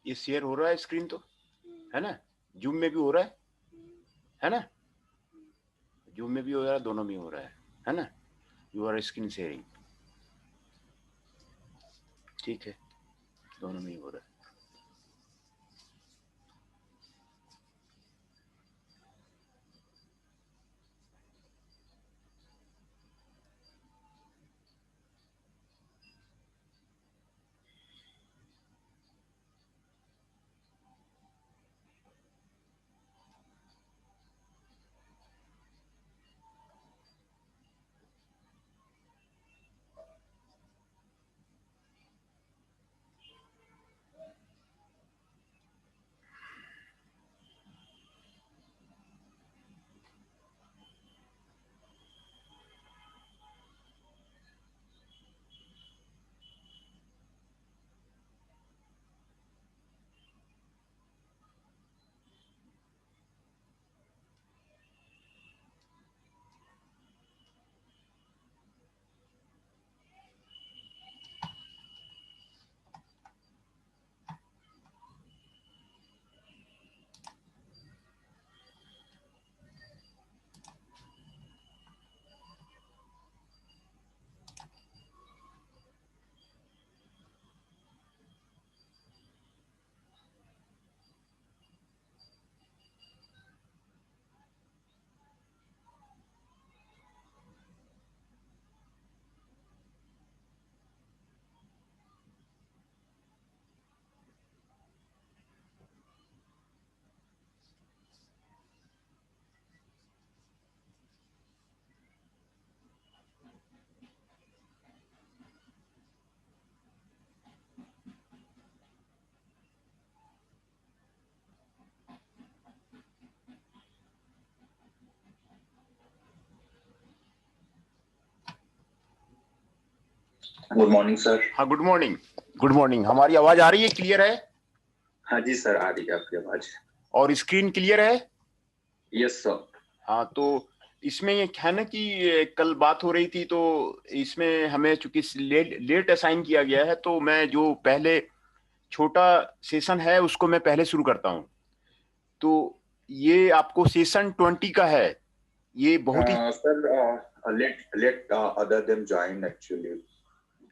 ये शेयर हो रहा है स्क्रीन तो, है ना? जूम में भी हो रहा है ना? जूम में भी हो रहा है, दोनों में हो रहा है ना? यू आर स्क्रीन शेयरिंग, ठीक है, दोनों में ही हो रहा है। Good morning sir. हाँ, गुड मॉर्निंग, गुड मॉर्निंग। हमारी आवाज आ रही है, क्लियर है? हाँ जी सर, आ रही है आपकी आवाज। और स्क्रीन क्लियर है? Yes sir. हाँ, तो इसमें ये है ना कि कल बात हो रही थी, तो इसमें हमें चूंकि लेट असाइन किया गया है, तो मैं जो पहले छोटा सेशन है उसको मैं पहले शुरू करता हूँ। तो ये आपको सेशन 20 का है, ये बहुत ही sir let let other them join actually.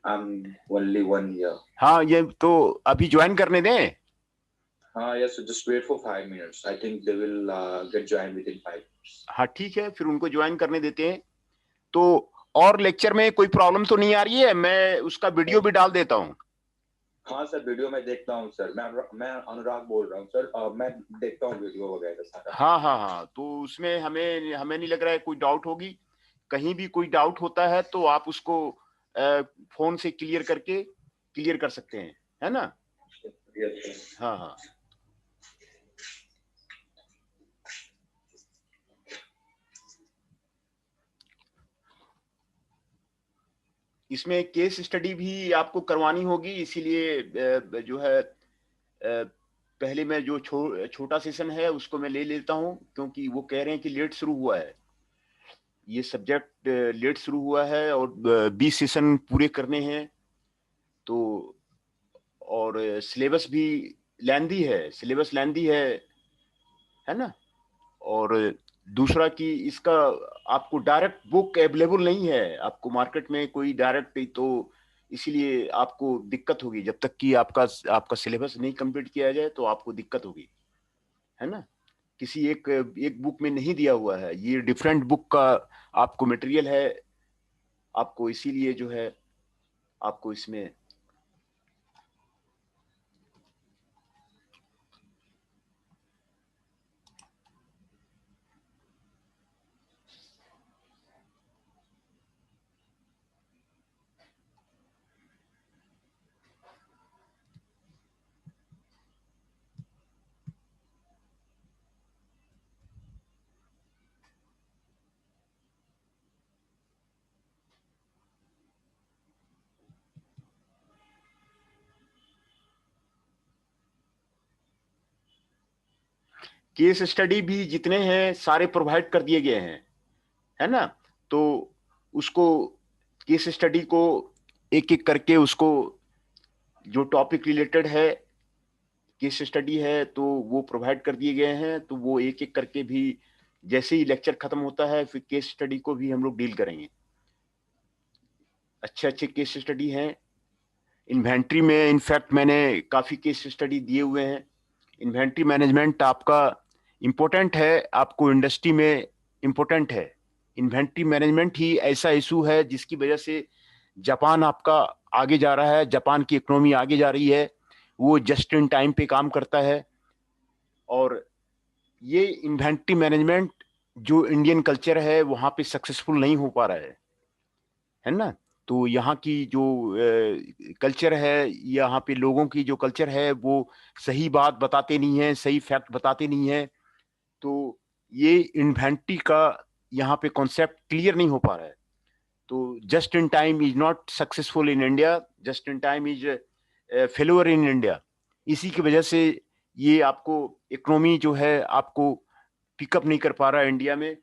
I am only 1 year। हाँ, ये तो अभी ज्वाइन करने दें। हाँ yes, just wait for 5 minutes। I think they will get join with in 5 minutes। हाँ ठीक है, फिर उनको ज्वाइन करने देते हैं। तो और लेक्चर में कोई प्रॉब्लम तो नहीं आ रही है? मैं उसका वीडियो भी डाल देता हूँ। हाँ सर, वीडियो मैं देखता हूँ सर। मैं अनुराग बोल रहा हूँ सर। मैं देखता हूँ वीडियो वगैरह सारा। हाँ हाँ हाँ, तो उसमें हमें हमें नहीं लग रहा है कोई डाउट होगी। कहीं भी कोई डाउट होता है तो आप उसको फोन से क्लियर कर सकते हैं, है ना? Yes sir. हाँ हाँ। इसमें केस स्टडी भी आपको करवानी होगी, इसीलिए जो है पहले मैं जो छोटा सेशन है उसको मैं ले लेता हूँ, क्योंकि वो कह रहे हैं कि लेट शुरू हुआ है, ये सब्जेक्ट लेट शुरू हुआ है और 20 सेशन पूरे करने हैं। तो और सिलेबस लेंदी है ना? और दूसरा कि इसका आपको डायरेक्ट बुक अवेलेबल नहीं है, आपको मार्केट में कोई डायरेक्ट, तो इसीलिए आपको दिक्कत होगी। जब तक कि आपका सिलेबस नहीं कंप्लीट किया जाए तो आपको दिक्कत होगी, है ना? किसी एक बुक में नहीं दिया हुआ है, ये डिफरेंट बुक का आपको मटेरियल है, आपको इसीलिए जो है आपको इसमें केस स्टडी भी जितने हैं सारे प्रोवाइड कर दिए गए हैं, है ना? तो उसको केस स्टडी को एक एक करके उसको जो टॉपिक रिलेटेड है केस स्टडी है तो वो प्रोवाइड कर दिए गए हैं, तो वो एक एक करके भी जैसे ही लेक्चर खत्म होता है फिर केस स्टडी को भी हम लोग डील करेंगे। अच्छे अच्छे केस स्टडी हैं इन्वेंट्री में। इनफैक्ट मैंने काफ़ी केस स्टडी दिए हुए हैं। इन्वेंट्री मैनेजमेंट आपका इम्पोर्टेंट है, आपको इंडस्ट्री में इम्पोर्टेंट है। इन्वेंट्री मैनेजमेंट ही ऐसा इशू है जिसकी वजह से जापान आपका आगे जा रहा है, जापान की इकोनॉमी आगे जा रही है। वो जस्ट इन टाइम पे काम करता है। और ये इन्वेंट्री मैनेजमेंट जो इंडियन कल्चर है वहाँ पे सक्सेसफुल नहीं हो पा रहा है ना। तो यहाँ की जो कल्चर है, यहाँ पे लोगों की जो कल्चर है वो सही बात बताते नहीं है, सही फैक्ट बताते नहीं है। तो ये इन्वेंट्री का यहाँ पे कॉन्सेप्ट क्लियर नहीं हो पा रहा है। तो just in time is not successful in India, just in time is failure in India. इसी की वजह से ये आपको इकोनॉमी जो है आपको पिकअप नहीं कर पा रहा है इंडिया में।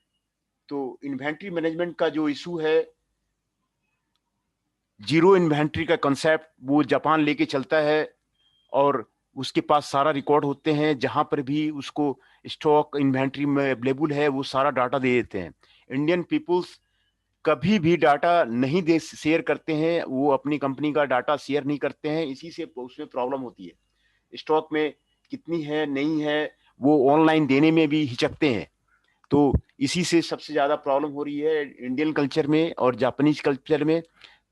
तो इन्वेंट्री मैनेजमेंट का जो इशू है, जीरो इन्वेंट्री का कॉन्सेप्ट वो जापान लेके चलता है और उसके पास सारा रिकॉर्ड होते हैं। जहां पर भी उसको स्टॉक इन्वेंट्री में अवेलेबल है वो सारा डाटा दे देते हैं। इंडियन पीपुल्स कभी भी डाटा नहीं दे शेयर करते हैं, वो अपनी कंपनी का डाटा शेयर नहीं करते हैं। इसी से उसमें प्रॉब्लम होती है। स्टॉक में कितनी है नहीं है वो ऑनलाइन देने में भी हिचकते हैं। तो इसी से सबसे ज्यादा प्रॉब्लम हो रही है इंडियन कल्चर में और जापानीज कल्चर में।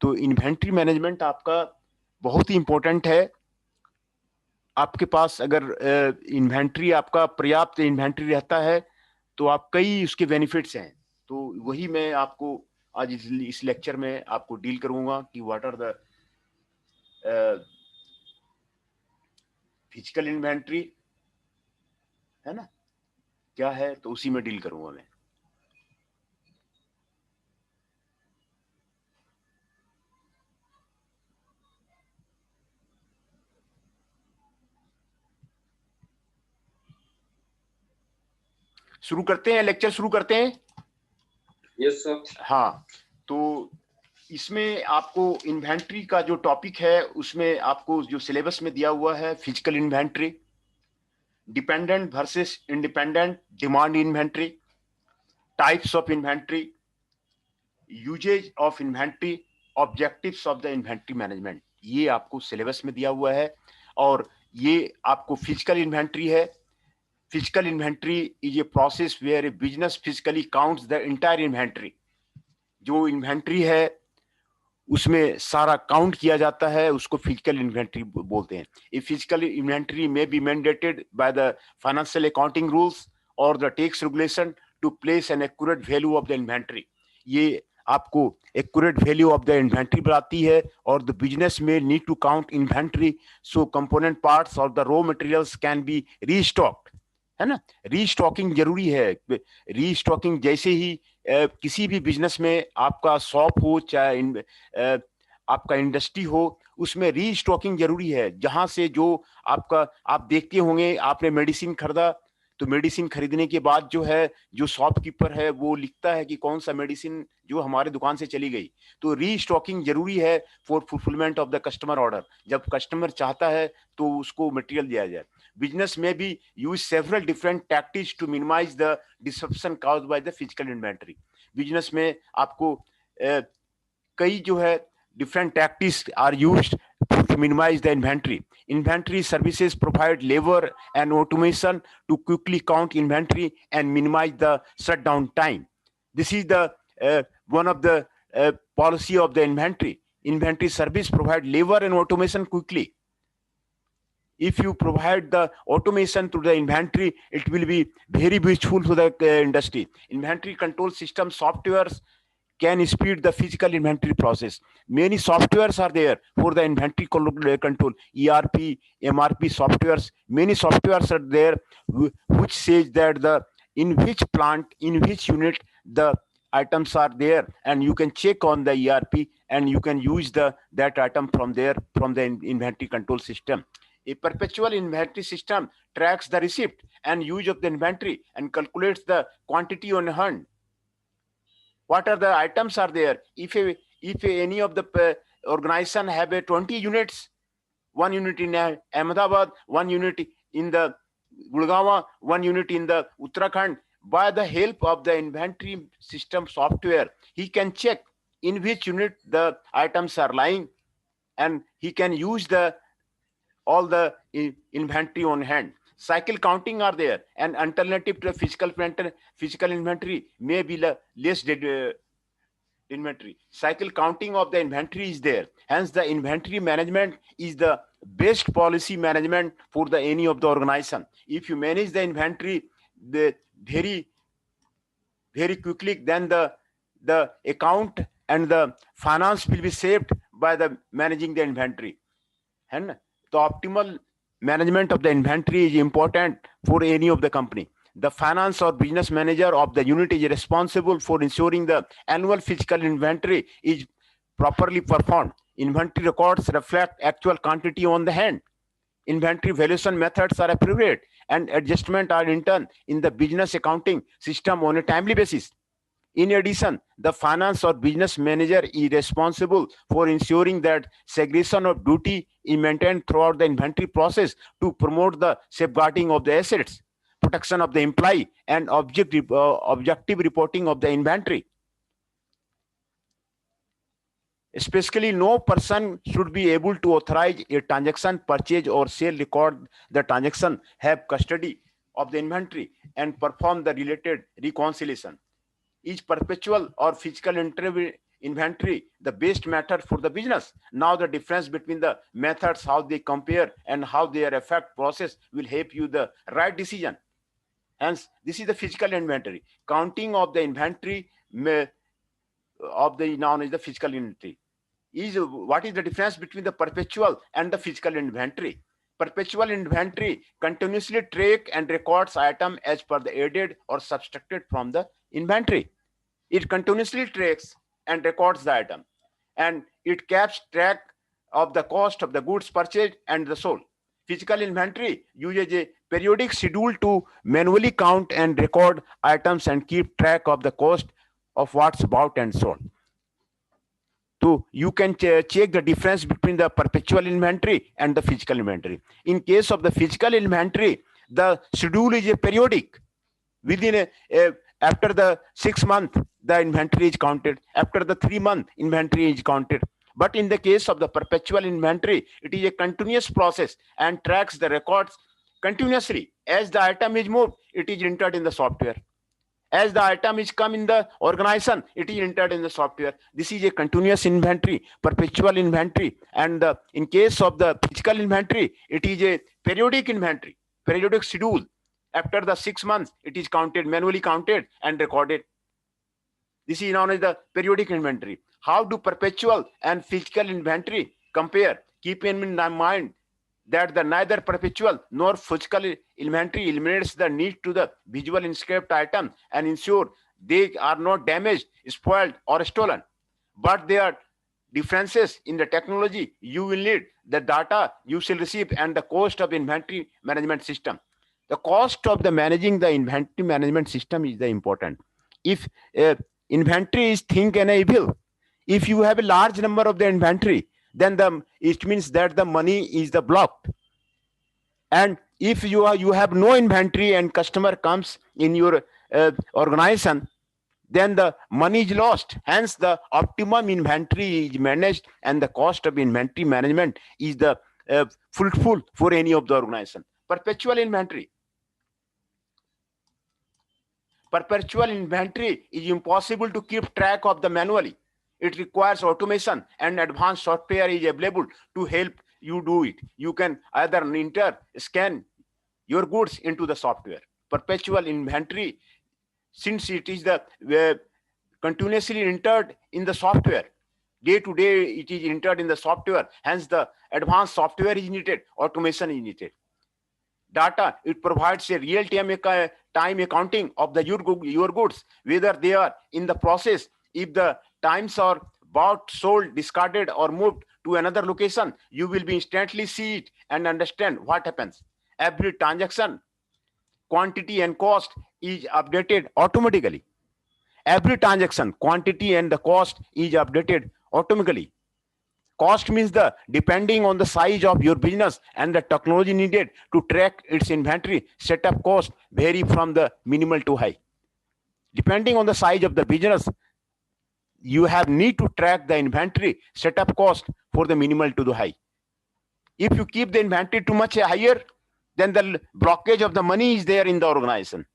तो इन्वेंट्री मैनेजमेंट आपका बहुत ही इंपॉर्टेंट है। आपके पास अगर इन्वेंट्री आपका पर्याप्त इन्वेंट्री रहता है तो आप कई उसके बेनिफिट्स हैं। तो वही मैं आपको आज इस लेक्चर में आपको डील करूंगा कि what are the physical inventory, है ना, क्या है, तो उसी में डील करूंगा मैं। शुरू करते हैं, लेक्चर शुरू करते हैं। Yes sir. हाँ, तो इसमें आपको इन्वेंट्री का जो टॉपिक है उसमें आपको जो सिलेबस में दिया हुआ है, physical inventory, dependent versus independent demand inventory, types of inventory, usages of inventory, objectives of the inventory management, ये आपको सिलेबस में दिया हुआ है। और ये आपको फिजिकल इन्वेंट्री है। Physical inventory is a process where a business physically counts the entire inventory. जो इन्वेंट्री है उसमें सारा काउंट किया जाता है, उसको फिजिकल इन्वेंट्री बोलते हैं। A physical inventory may be mandated by the financial accounting rules और the tax regulation to place an accurate value of the inventory. ये आपको accurate value of the inventory बताती है। और the business may need to count inventory so component parts और the raw materials can be restocked, है ना। Restocking जरूरी है। रीस्टॉकिंग जैसे ही किसी भी बिजनेस में, आपका शॉप हो चाहे आपका इंडस्ट्री हो, उसमें रीस्टॉकिंग जरूरी है। जहां से जो आपका, आप देखते होंगे आपने मेडिसिन खरीदा, तो मेडिसिन खरीदने के बाद जो है, जो शॉपकीपर है वो लिखता है कि कौन सा मेडिसिन जो हमारे दुकान से चली गई। तो रीस्टॉकिंग जरूरी है for fulfilment of the customer order. जब कस्टमर चाहता है तो उसको मटेरियल दिया जाए। Business may be use several different tactics to minimize the disruption caused by the physical inventory. Business में आपको कई जो है different tactics are used to minimize the inventory. Inventory services provide labor and automation to quickly count inventory and minimize the shutdown time. This is the one of the policy of the inventory. Inventory service provide labor and automation quickly. If you provide the automation to the inventory, it will be very useful to the industry. Inventory control system softwares can speed the physical inventory process. Many softwares are there for the inventory control, ERP, MRP softwares. Many softwares are there which says that the in which plant, in which unit the items are there, and you can check on the ERP and you can use that item from there, from the inventory control system. A perpetual inventory system tracks the receipt and use of the inventory and calculates the quantity on hand. What are the items are there? If any of the organization have a 20 units, 1 unit in Ahmedabad, 1 unit in the Gurgaon, 1 unit in the Uttarakhand. By the help of the inventory system software, he can check in which unit the items are lying, and he can use the all the inventory on hand. Cycle counting are there. An alternative to physical inventory may be less inventory. Cycle counting of the inventory is there. Hence, the inventory management is the best policy management for the any of the organization. If you manage the inventory the very quickly, then the account and the finance will be saved by the managing the inventory. And the optimal management of the inventory is important for any of the company. The finance or business manager of the unit is responsible for ensuring the annual physical inventory is properly performed. Inventory records reflect actual quantity on the hand. Inventory valuation methods are appropriate, and adjustment are in turn in the business accounting system on a timely basis. In addition, the finance or business manager is responsible for ensuring that segregation of duty is maintained throughout the inventory process to promote the safeguarding of the assets, protection of the employee, and objective reporting of the inventory. Especially, no person should be able to authorize a transaction, purchase, or sale, record the transaction, have custody of the inventory, and perform the related reconciliation. Is perpetual or physical inventory the best method for the business? Now the difference between the methods, how they compare and how they affect process, will help you the right decision. Hence, this is the physical inventory. Counting of the inventory of the noun is the physical inventory. What is the difference between the perpetual and the physical inventory? Perpetual inventory continuously track and records item as per the added or subtracted from the inventory. It continuously tracks and records the item, and it keeps track of the cost of the goods purchased and the sold. Physical inventory uses a periodic schedule to manually count and record items and keep track of the cost of what's bought and sold. So you can check the difference between the perpetual inventory and the physical inventory. In case of the physical inventory, the schedule is a periodic. Within after the 6 month, the inventory is counted. After the 3 month, inventory is counted. But in the case of the perpetual inventory, it is a continuous process and tracks the records continuously. As the item is moved, it is entered in the software. As the item is come in the organization, it is entered in the software. This is a continuous inventory, perpetual inventory. And in case of the physical inventory, it is a periodic inventory, periodic schedule. After the 6 months, it is counted, manually counted and recorded. This is known as the periodic inventory. How do perpetual and physical inventory compare? Keep in mind that the neither perpetual nor physical inventory eliminates the need to the visual inscribed item and ensure they are not damaged, spoiled, or stolen. But there are differences in the technology you will need, the data you shall receive, and the cost of inventory management system. The cost of the managing the inventory management system is the important. If inventory is thing and evil, if you have a large number of the inventory, then it means that the money is the blocked. And if you have no inventory and customer comes in your organization, then the money is lost. Hence, the optimum inventory is managed, and the cost of inventory management is the fruitful for any of the organization. Perpetual inventory. Perpetual inventory is impossible to keep track of the manually. It requires automation, and advanced software is available to help you do it. You can either scan your goods into the software. Perpetual inventory, since it is the continuously entered in the software, day to day it is entered in the software. Hence, the advanced software is needed, automation is needed. Data, it provides a real-time accounting of your goods, whether they are in the process. If the times are bought, sold, discarded, or moved to another location, you will be instantly see it and understand what happens. Every transaction, quantity and cost is updated automatically. Every transaction, quantity and the cost is updated automatically. Cost means the depending on the size of your business and the technology needed to track its inventory, setup cost vary from the minimal to high. Depending on the size of the business, you have need to track the inventory setup cost for the minimal to the high. If you keep the inventory too much higher, then the blockage of the money is there in the organization.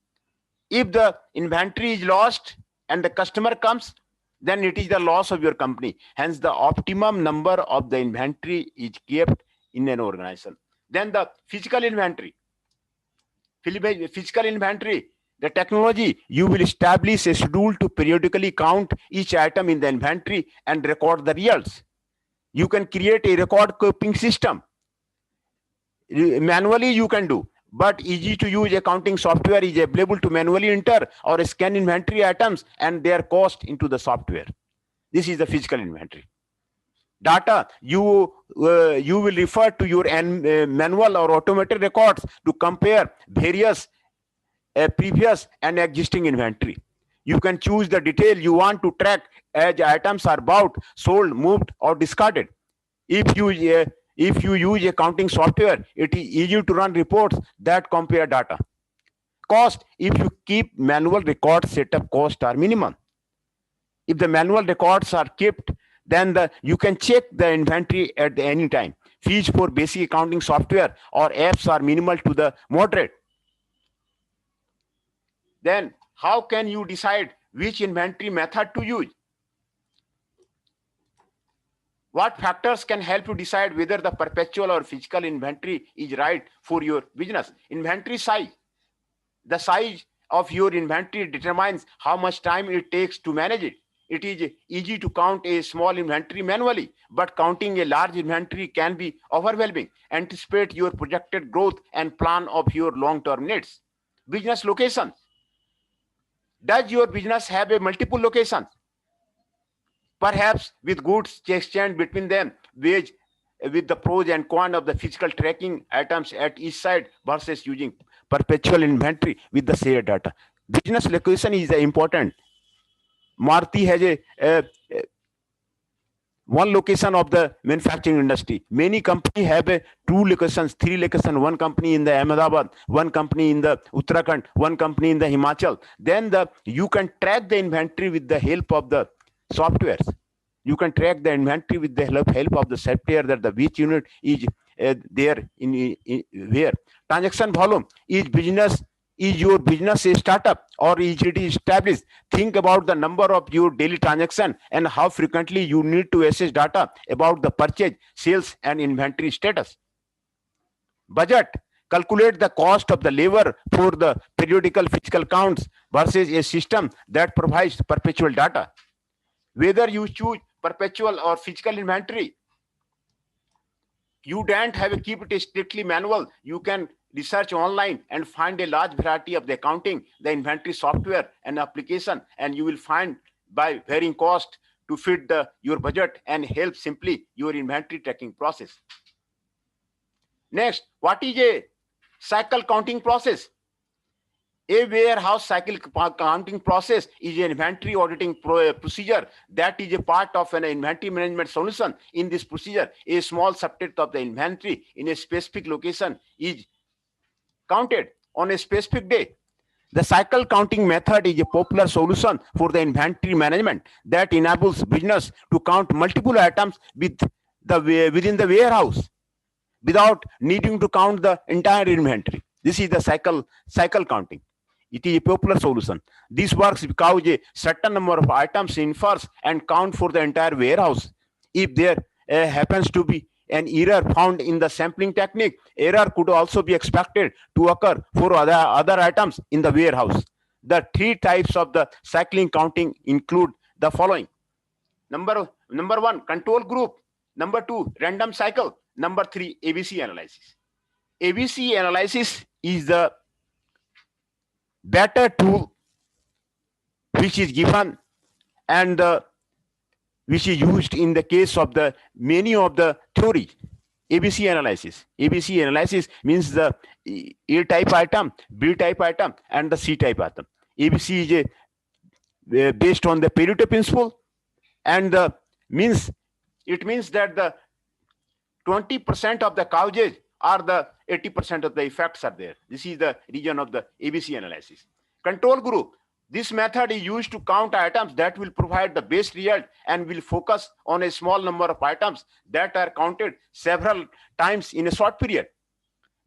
If the inventory is lost and the customer comes, then it is the loss of your company. Hence, the optimum number of the inventory is kept in an organization. Then the physical inventory. Physical inventory, the technology, you will establish a schedule to periodically count each item in the inventory and record the results. You can create a record keeping system. Manually you can do, but easy to use accounting software is available to manually enter or scan inventory items and their cost into the software. This is the physical inventory. Data, you will refer to your manual or automated records to compare various previous and existing inventory. You can choose the detail you want to track as items are bought, sold, moved, or discarded. If you use accounting software, it is easy to run reports that compare data. Cost, if you keep manual records, setup costs are minimum. If the manual records are kept, then you can check the inventory at any time. Fees for basic accounting software or apps are minimal to the moderate. Then how can you decide which inventory method to use? What factors can help you decide whether the perpetual or physical inventory is right for your business? Inventory size. The size of your inventory determines how much time it takes to manage it. It is easy to count a small inventory manually, but counting a large inventory can be overwhelming. Anticipate your projected growth and plan of your long-term needs. Business location. Does your business have a multiple locations? Perhaps with goods exchange between them, with the pros and cons of the physical tracking items at each side versus using perpetual inventory with the shared data. Business location is important. Maruti has one location of the manufacturing industry. Many companies have 2 locations, 3 locations, one company in the Ahmedabad, one company in the Uttarakhand, one company in the Himachal. Then you can track the inventory with the help of the softwares. You can track the inventory with the help of the software that the which unit is there in where. Transaction volume. Is your business a startup or is it established? Think about the number of your daily transaction and how frequently you need to access data about the purchase, sales, and inventory status. Budget. Calculate the cost of the labor for the periodical physical counts versus a system that provides perpetual data. Whether you choose perpetual or physical inventory, you don't have to keep it strictly manual. You can research online and find a large variety of the accounting, the inventory software and application, and you will find by varying cost to fit your budget and help simply your inventory tracking process. Next, what is a cycle counting process? A warehouse cycle counting process is an inventory auditing procedure that is a part of an inventory management solution. In this procedure, a small subset of the inventory in a specific location is counted on a specific day. The cycle counting method is a popular solution for the inventory management that enables business to count multiple items within the warehouse without needing to count the entire inventory. This is the cycle counting. It is a popular solution. This works because a certain number of items infers and count for the entire warehouse. If there happens to be an error found in the sampling technique, error could also be expected to occur for other items in the warehouse. The 3 types of the cycling counting include the following. Number 1, control group. Number 2, random cycle. Number 3, ABC analysis. ABC analysis is the better tool which is given and which is used in the case of the many of the theories. ABC analysis. ABC analysis means the A type item, B type item, and the C type item. ABC is based on the Pareto principle, and it means that 20% of the causes or the 80% of the effects are there. This is the region of the ABC analysis. Control group. This method is used to count items that will provide the best result and will focus on a small number of items that are counted several times in a short period.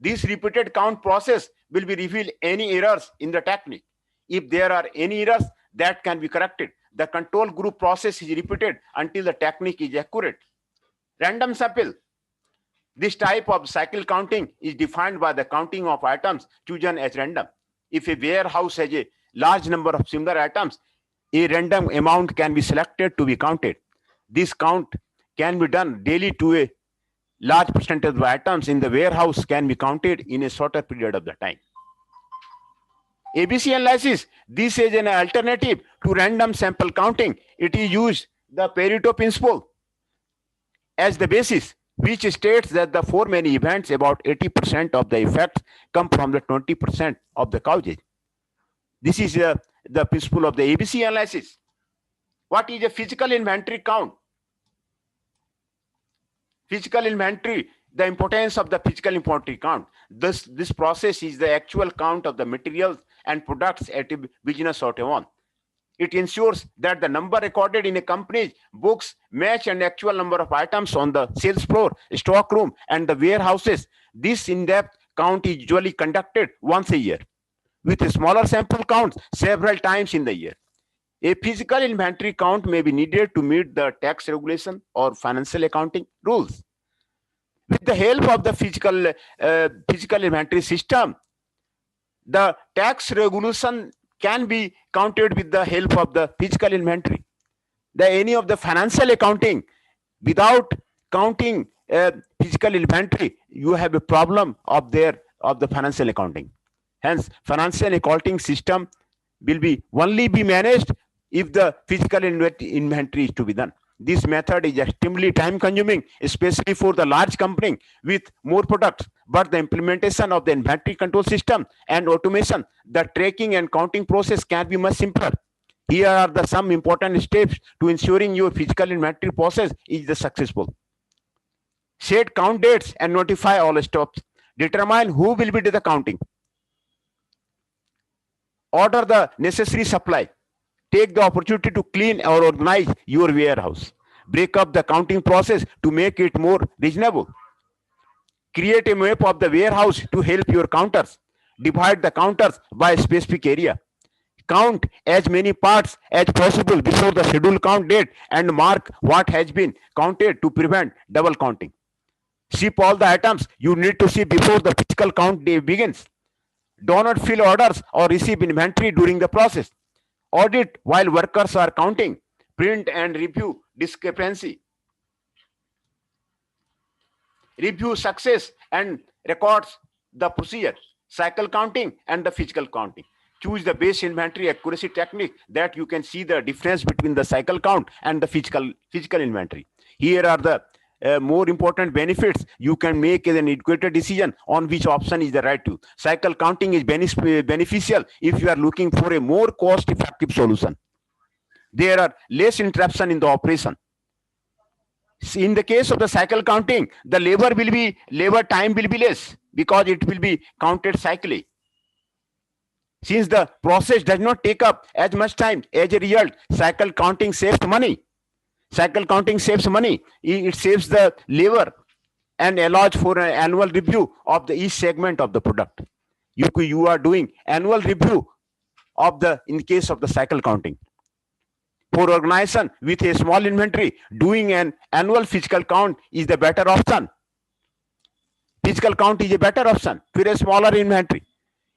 This repeated count process will be reveal any errors in the technique. If there are any errors that can be corrected, the control group process is repeated until the technique is accurate. Random sample. This type of cycle counting is defined by the counting of items chosen as random. If a warehouse has a large number of similar items, a random amount can be selected to be counted. This count can be done daily to a large percentage of items in the warehouse can be counted in a shorter period of the time. ABC analysis. This is an alternative to random sample counting. It is used the Pareto principle as the basis, which states that for many events, about 80% of the effects come from the 20% of the causes. This is the principle of the ABC analysis. What is a physical inventory count? Physical inventory, the importance of the physical inventory count. This process is the actual count of the materials and products at a business or one. It ensures that the number recorded in a company's books match an actual number of items on the sales floor, stock room, and the warehouses. This in-depth count is usually conducted once a year, with a smaller sample counts several times in the year. A physical inventory count may be needed to meet the tax regulation or financial accounting rules. With the help of the physical inventory system, the tax regulation can be counted with the help of the physical inventory. Any of the financial accounting without counting physical inventory, you have a problem of the financial accounting. Hence, financial accounting system will only be managed if the physical inventory is to be done. This method is extremely time consuming, especially for the large company with more products. But the implementation of the inventory control system and automation, the tracking and counting process can be much simpler. Here are some important steps to ensuring your physical inventory process is successful. Set count dates and notify all stops. Determine who will be doing the counting. Order the necessary supply. Take the opportunity to clean or organize your warehouse. Break up the counting process to make it more reasonable. Create a map of the warehouse to help your counters. Divide the counters by a specific area. Count as many parts as possible before the scheduled count date and mark what has been counted to prevent double counting. Ship all the items you need to ship before the physical count day begins. Do not fill orders or receive inventory during the process. Audit while workers are counting. Print and review discrepancy. Review success and records the procedure, cycle counting and the physical counting. Choose the base inventory accuracy technique that you can see the difference between the cycle count and the physical inventory. Here are the more important benefits. You can make an educated decision on which option is the right to. Cycle counting is beneficial if you are looking for a more cost-effective solution. There are less interruption in the operation. In the case of the cycle counting, the labor time will be less because it will be counted cyclically. Since the process does not take up as much time, as a result, cycle counting saves money. Cycle counting saves money. It saves the labor and allows for an annual review of each segment of the product. You are doing annual review in case of the cycle counting. For organization with a small inventory, doing an annual physical count is the better option. Physical count is a better option for a smaller inventory.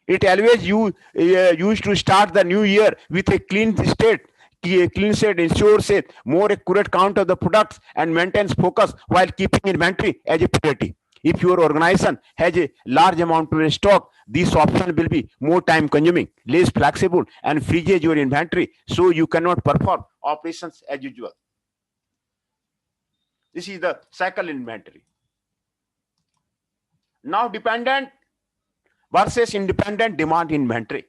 It always used to start the new year with a clean state. Clean state ensures a more accurate count of the products and maintains focus while keeping inventory as a priority. If your organization has a large amount of stock, this option will be more time consuming, less flexible, and freezes your inventory, so you cannot perform operations as usual. This is the cycle inventory. Now, dependent versus independent demand inventory.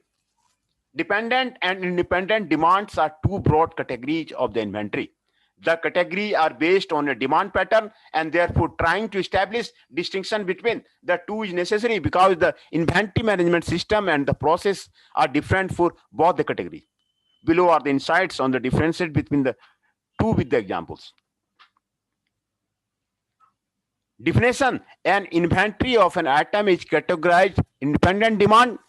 Dependent and independent demands are two broad categories of the inventory. The categories are based on a demand pattern, and therefore trying to establish distinction between the two is necessary because the inventory management system and the process are different for both the categories. Below are the insights on the differences between the two with the examples. Definition: an inventory of an item is categorized independent demand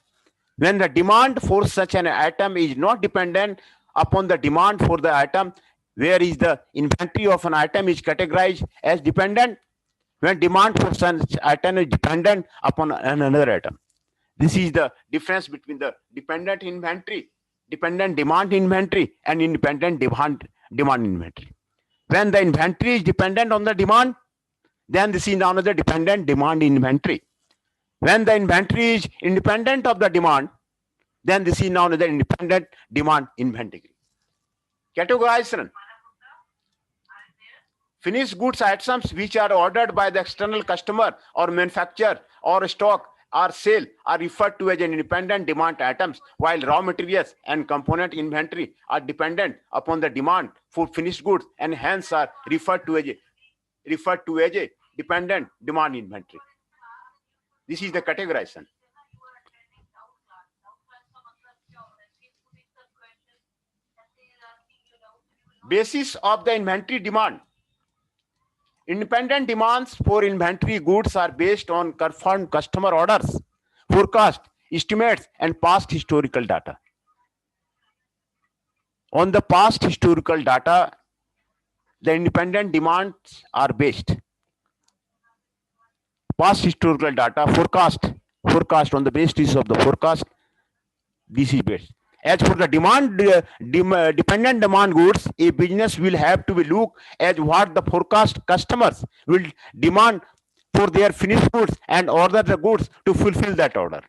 when the demand for such an item is not dependent upon the demand for the item, whereas the inventory of an item is categorized as dependent when demand for such item is dependent upon another item. This is the difference between the dependent inventory, dependent demand inventory, and independent demand inventory. When the inventory is dependent on the demand, then this is known as the dependent demand inventory. When the inventory is independent of the demand, then this is known as the independent demand inventory. Categorization: finished goods items which are ordered by the external customer or manufacturer or stock or sale are referred to as an independent demand items, while raw materials and component inventory are dependent upon the demand for finished goods and hence are referred to as a dependent demand inventory. This is the categorization. Basis of the inventory demand. Independent demands for inventory goods are based on confirmed customer orders, forecast, estimates, and past historical data. On the past historical data, the independent demands are based. Past historical data, forecast on the basis of the forecast, this is based. As for the dependent demand goods, a business will have to be look as what the forecast customers will demand for their finished goods and order the goods to fulfill that order.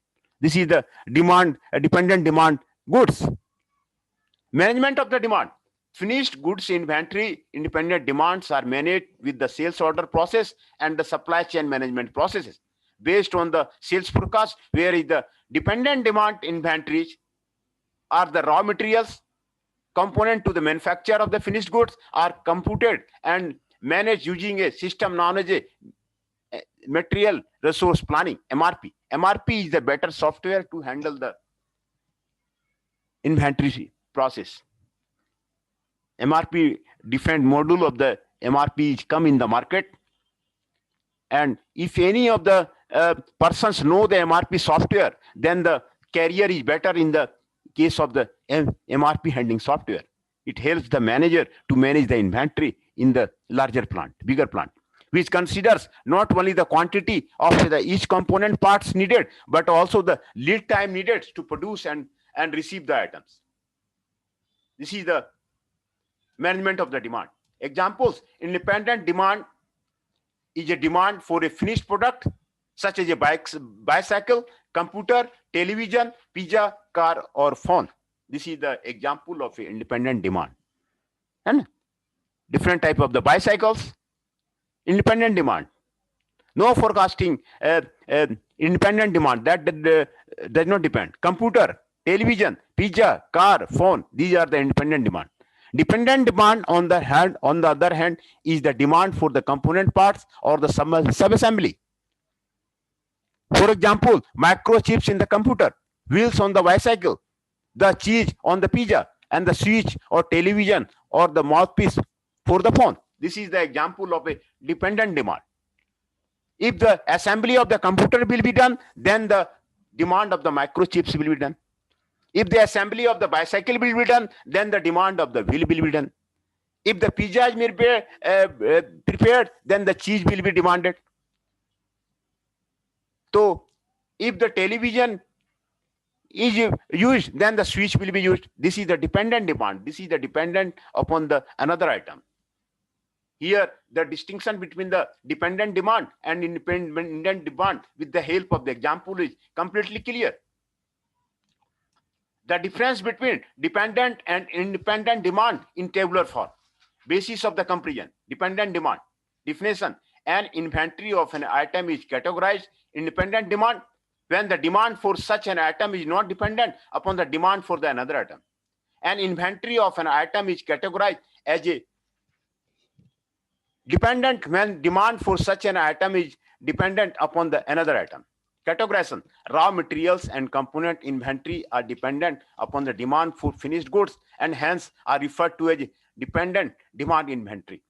This is the dependent demand goods. Management of the demand. Finished goods inventory independent demands are managed with the sales order process and the supply chain management processes based on the sales forecast, whereas the dependent demand inventories are the raw materials component to the manufacture of the finished goods are computed and managed using a system known as a material resource planning, MRP. MRP is the better software to handle the inventory process. MRP, different module of the MRP is come in the market, and if any of the persons know the MRP software, then the carrier is better in the case of the MRP handling software. It helps the manager to manage the inventory in the larger plant, bigger plant, which considers not only the quantity of the each component parts needed, but also the lead time needed to produce and receive the items. This is the management of the demand. Examples: independent demand is a demand for a finished product such as a bicycle, computer, television, pizza, car, or phone. This is the example of independent demand. And different type of the bicycles, independent demand. No forecasting, independent demand, that does not depend. Computer, television, pizza, car, phone, these are the independent demand. Dependent demand on the other hand, is the demand for the component parts or the sub-assembly. For example, microchips in the computer, wheels on the bicycle, the cheese on the pizza, and the switch or television or the mouthpiece for the phone. This is the example of a dependent demand. If the assembly of the computer will be done, then the demand of the microchips will be done. If the assembly of the bicycle will be done, then the demand of the wheel will be done. If the pizza is prepared, then the cheese will be demanded. So, if the television is used, then the switch will be used. This is the dependent demand. This is the dependent upon the another item. Here, the distinction between the dependent demand and independent demand with the help of the example is completely clear. The difference between dependent and independent demand in tabular form. Basis of the comparison. Dependent demand. Definition: an inventory of an item is categorized independent demand when the demand for such an item is not dependent upon the demand for the another item. An inventory of an item is categorized as a Dependent when demand for such an item is dependent upon the another item. Categorization: raw materials and component inventory are dependent upon the demand for finished goods and hence are referred to as dependent demand inventory.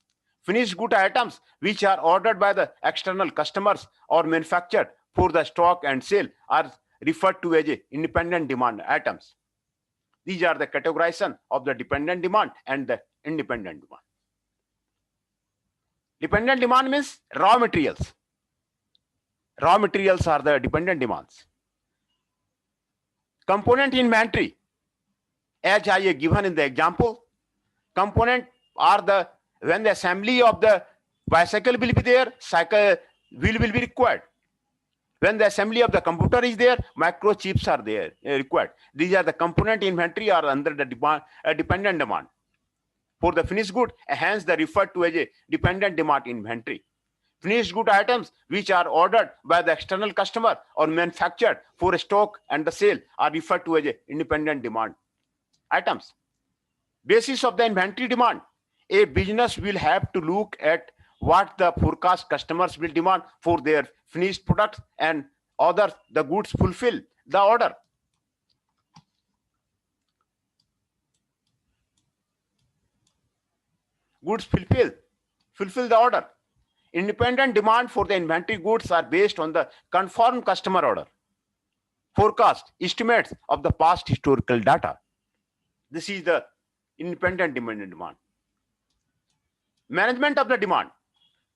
Finished good items which are ordered by the external customers or manufactured for the stock and sale are referred to as independent demand items. These are the categorization of the dependent demand and the independent demand. Dependent demand means raw materials. Raw materials are the dependent demands. Component inventory, as I have given in the example, component are the, when the assembly of the bicycle will be there, cycle wheel will be required. When the assembly of the computer is there, microchips are there required. These are the component inventory are under the dependent demand. For the finished good, hence they referred to as a dependent demand inventory. Finished good items which are ordered by the external customer or manufactured for stock and the sale are referred to as a independent demand items. Basis of the inventory demand: a business will have to look at what the forecast customers will demand for their finished products and other the goods fulfill the order. Goods fulfill the order. Independent demand for the inventory goods are based on the confirmed customer order, forecast, estimates of the past historical data. This is the independent demand. Management of the demand.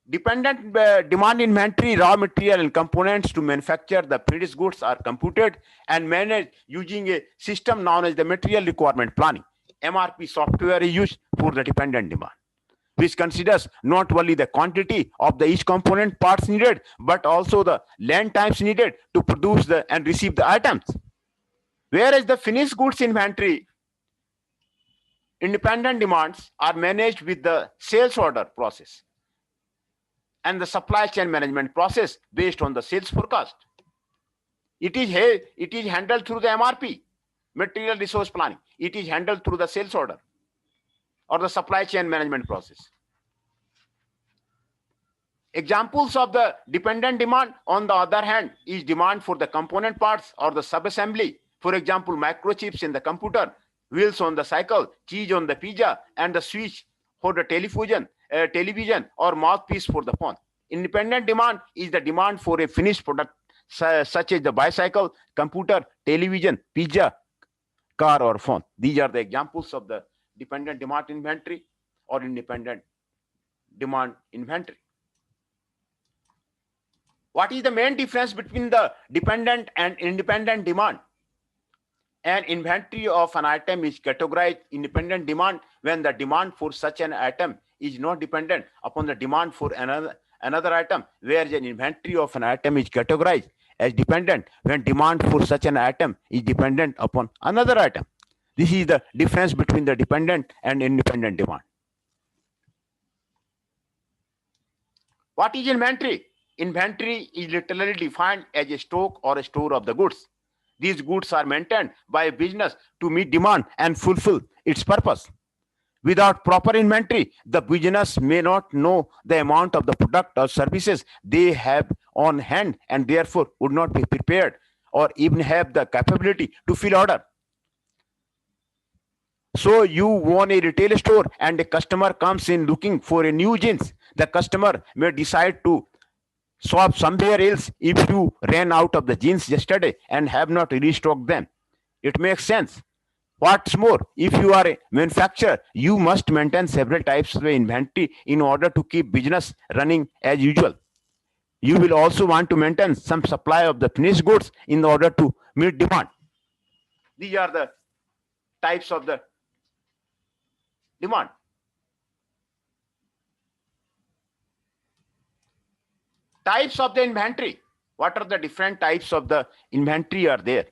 Dependent demand inventory, raw material and components to manufacture the finished goods are computed and managed using a system known as the material requirement planning. MRP software is used for the dependent demand, which considers not only the quantity of the each component parts needed, but also the land times needed to produce the and receive the items. Whereas the finished goods inventory, independent demands are managed with the sales order process and the supply chain management process based on the sales forecast. It is handled through the MRP, material resource planning. It is handled through the sales order or the supply chain management process. Examples of the dependent demand, on the other hand, is demand for the component parts or the sub-assembly. For example, microchips in the computer, wheels on the cycle, cheese on the pizza, and the switch for the television or mouthpiece for the phone. Independent demand is the demand for a finished product such as the bicycle, computer, television, pizza, car or phone. These are the examples of the dependent demand inventory or independent demand inventory. What is the main difference between the dependent and independent demand? An inventory of an item is categorized independent demand when the demand for such an item is not dependent upon the demand for another item, whereas an inventory of an item is categorized as dependent when demand for such an item is dependent upon another item. This is the difference between the dependent and independent demand. What is inventory? Inventory is literally defined as a stock or a store of the goods. These goods are maintained by a business to meet demand and fulfill its purpose. Without proper inventory, the business may not know the amount of the product or services they have on hand and therefore would not be prepared or even have the capability to fill order. So you own a retail store and a customer comes in looking for a new jeans. The customer may decide to shop somewhere else if you ran out of the jeans yesterday and have not restocked them. It makes sense. What's more, if you are a manufacturer, you must maintain several types of inventory in order to keep business running as usual. You will also want to maintain some supply of the finished goods in order to meet demand. These are the types of the demand. Types of the inventory. What are the different types of the inventory are there?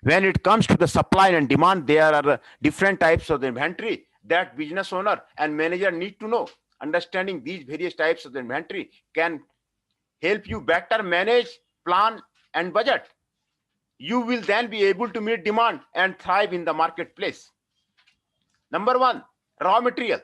When it comes to the supply and demand, there are different types of the inventory that business owner and manager need to know. Understanding these various types of the inventory can help you better manage, plan, and budget. You will then be able to meet demand and thrive in the marketplace. Number one, raw material.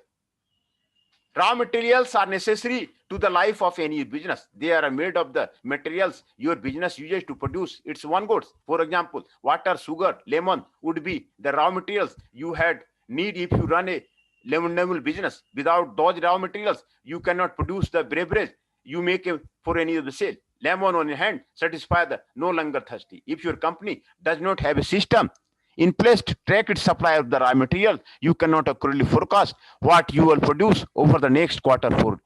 Raw materials are necessary to the life of any business. They are made of the materials your business uses to produce its own goods. For example, water, sugar, lemon would be the raw materials you had need if you run a lemon business. Without those raw materials, you cannot produce the beverage you make for any of the sale. Lemon on your hand satisfy the no longer thirsty. If your company does not have a system in place to track its supply of the raw material, you cannot accurately forecast what you will produce over the next quarter for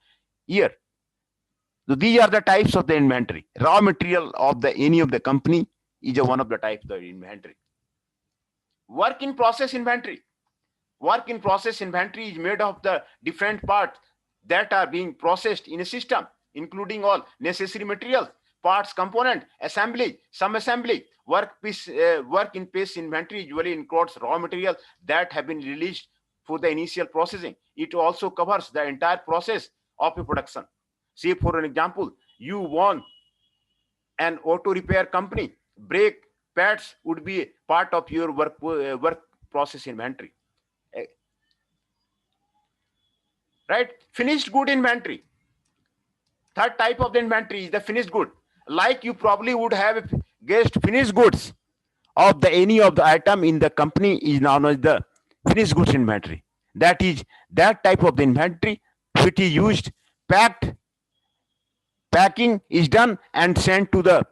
year. So these are the types of the inventory. Raw material of the any of the company is one of the types of the inventory. Work in process inventory. Work in process inventory is made of the different parts that are being processed in a system, including all necessary materials, parts, component, assembly, some assembly. Work in pace inventory usually includes raw material that have been released for the initial processing. It also covers the entire process of a production. Say, for an example, you want an auto repair company, brake pads would be part of your work process inventory. Right? Finished good inventory. Third type of the inventory is the finished good. Like you probably would have guessed, finished goods of the any of the item in the company is known as the finished goods inventory. That is that type of the inventory which is used, packed, packing is done and sent to the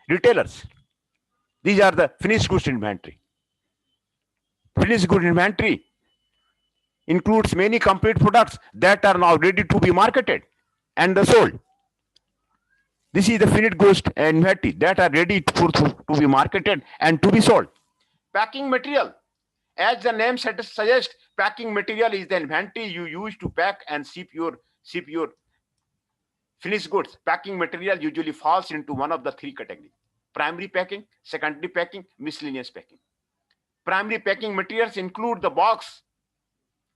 retailers. These are the finished goods inventory. Finished good inventory includes many complete products that are now ready to be marketed and sold. This is the finished goods inventory that are ready to be marketed and to be sold. Packing material. As the name suggests, packing material is the inventory you use to pack and ship your finished goods. Packing material usually falls into one of the three categories: primary packing, secondary packing, miscellaneous packing. Primary packing materials include the box,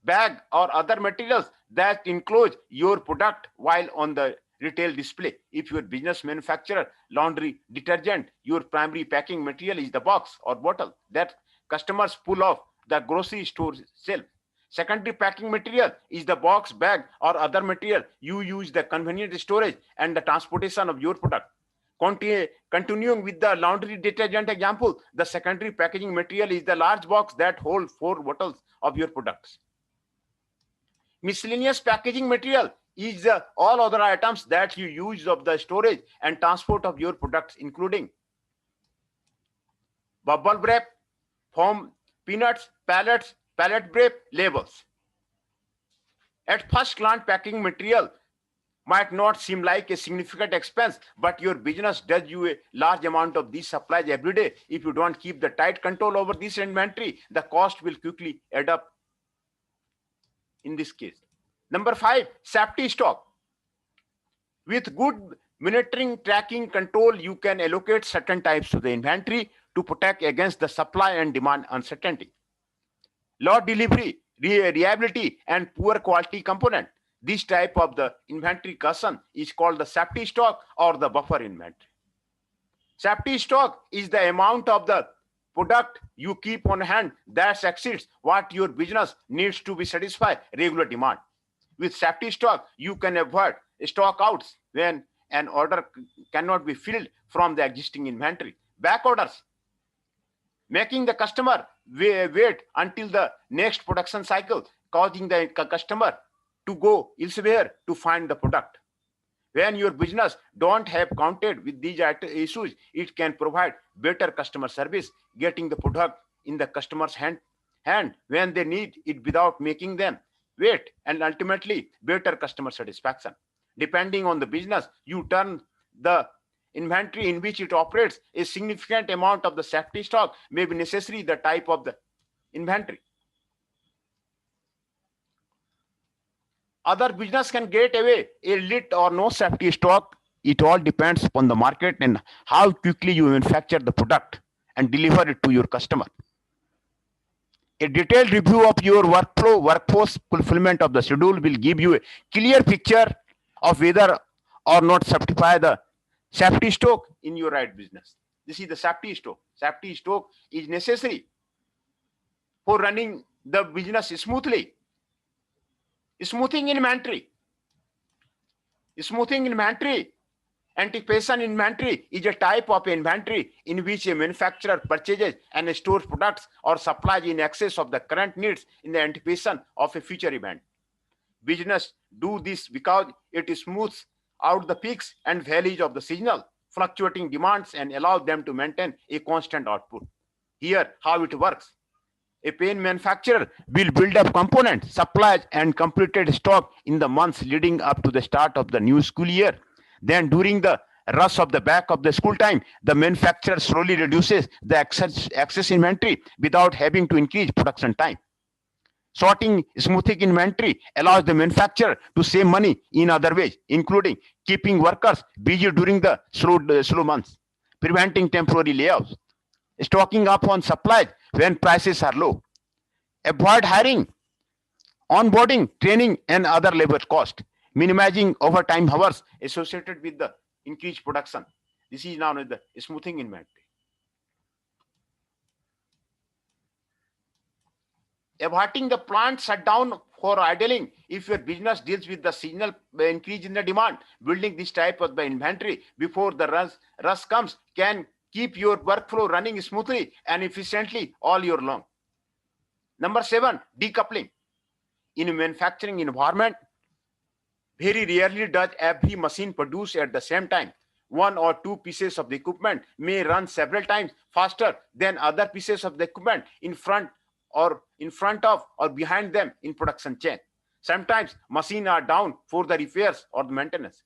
bag, or other materials that enclose your product while on the retail display. If your business manufacturer laundry detergent, your primary packing material is the box or bottle that customers pull off the grocery store shelf. Secondary packing material is the box, bag, or other material you use the convenient storage and the transportation of your product. Continuing with the laundry detergent example, the secondary packaging material is the large box that holds 4 bottles of your products. Miscellaneous packaging material is all other items that you use of the storage and transport of your products, including bubble wrap, foam, peanuts, pallets, pallet wrap, labels. At first glance, packing material might not seem like a significant expense, but your business does you a large amount of these supplies every day. If you don't keep the tight control over this inventory, the cost will quickly add up in this case. Number 5, safety stock. With good monitoring, tracking, control, you can allocate certain types of the inventory to protect against the supply and demand uncertainty. Low delivery, reliability, and poor quality component. This type of the inventory cushion is called the safety stock or the buffer inventory. Safety stock is the amount of the product you keep on hand that exceeds what your business needs to be satisfy regular demand. With safety stock, you can avoid stock outs when an order cannot be filled from the existing inventory. Back orders, making the customer wait until the next production cycle, causing the customer to go elsewhere to find the product. When your business don't have counted with these issues, it can provide better customer service, getting the product in the customer's hand when they need it without making them wait, and ultimately better customer satisfaction. Depending on the business you turn the inventory in which it operates, a significant amount of the safety stock may be necessary, the type of the inventory. Other business can get away a lit or no safety stock. It all depends upon the market and how quickly you manufacture the product and deliver it to your customer. A detailed review of your workflow, workforce fulfillment of the schedule will give you a clear picture of whether or not satisfy the safety stock in your right business. This is the safety stock. Safety stock is necessary for running the business smoothly. Smoothing inventory. Smoothing inventory. Anticipation inventory is a type of inventory in which a manufacturer purchases and stores products or supplies in excess of the current needs in the anticipation of a future event. Business do this because it smooths out the peaks and valleys of the seasonal fluctuating demands and allows them to maintain a constant output. Here, how it works. A pen manufacturer will build up components, supplies, and completed stock in the months leading up to the start of the new school year. Then, during the rush of the back of the school time, the manufacturer slowly reduces the excess inventory without having to increase production time. Sorting smoothing inventory allows the manufacturer to save money in other ways, including keeping workers busy during the slow months, preventing temporary layoffs, stocking up on supplies when prices are low, avoid hiring, onboarding, training, and other labor costs, minimizing overtime hours associated with the increased production. This is known as the smoothing inventory. Avoiding the plant shutdown for idling. If your business deals with the seasonal increase in the demand, building this type of the inventory before the rush comes can keep your workflow running smoothly and efficiently all year long. Number 7, decoupling. In a manufacturing environment, very rarely does every machine produce at the same time. One or two pieces of the equipment may run several times faster than other pieces of the equipment in front of or behind them in production chain. Sometimes machines are down for the repairs or the maintenance.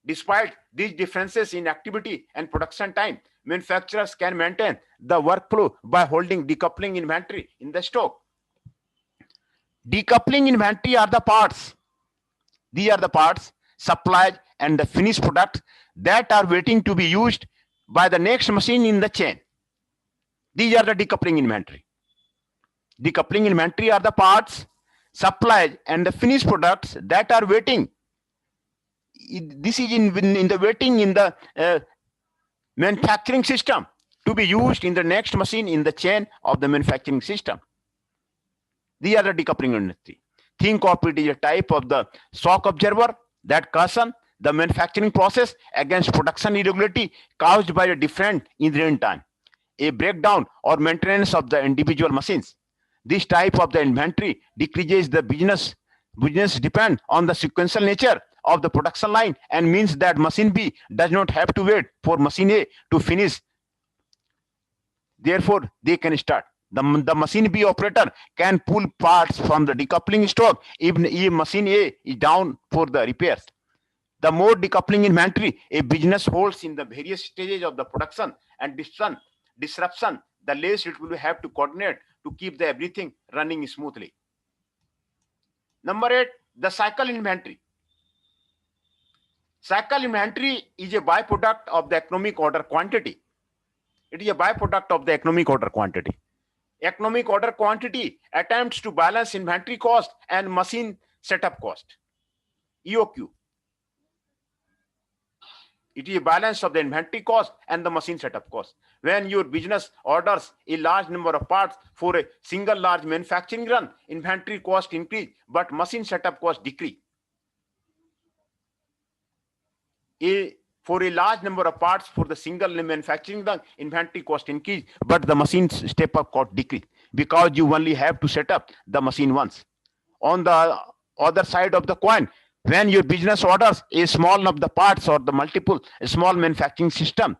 Despite these differences in activity and production time, manufacturers can maintain the workflow by holding decoupling inventory in the stock. Decoupling inventory are the parts. These are the parts, supplies, and the finished product that are waiting to be used by the next machine in the chain. These are the decoupling inventory. Decoupling inventory are the parts, supplies, and the finished products that are waiting. This is in the waiting in the manufacturing system to be used in the next machine in the chain of the manufacturing system. These are the decoupling inventory. Think of it as a type of the shock observer that caution the manufacturing process against production irregularity caused by a different inherent time, a breakdown or maintenance of the individual machines. This type of the inventory decreases the business depend on the sequential nature of the production line and means that machine B does not have to wait for machine A to finish. Therefore, they can start. The machine B operator can pull parts from the decoupling stock even if machine A is down for the repairs. The more decoupling inventory a business holds in the various stages of the production and disruption, the less it will have to coordinate to keep everything running smoothly. Number 8, the cycle inventory. Cycle inventory is a byproduct of the economic order quantity. It is a byproduct of the economic order quantity. Economic order quantity attempts to balance inventory cost and machine setup cost. EOQ. It is a balance of the inventory cost and the machine setup cost. When your business orders a large number of parts for a single large manufacturing run, inventory cost increase, but machine setup cost decrease. For a large number of parts for the single manufacturing run, inventory cost increase, but the machine step-up cost decrease because you only have to set up the machine once. On the other side of the coin, when your business orders a small number of the parts or the multiple small manufacturing system,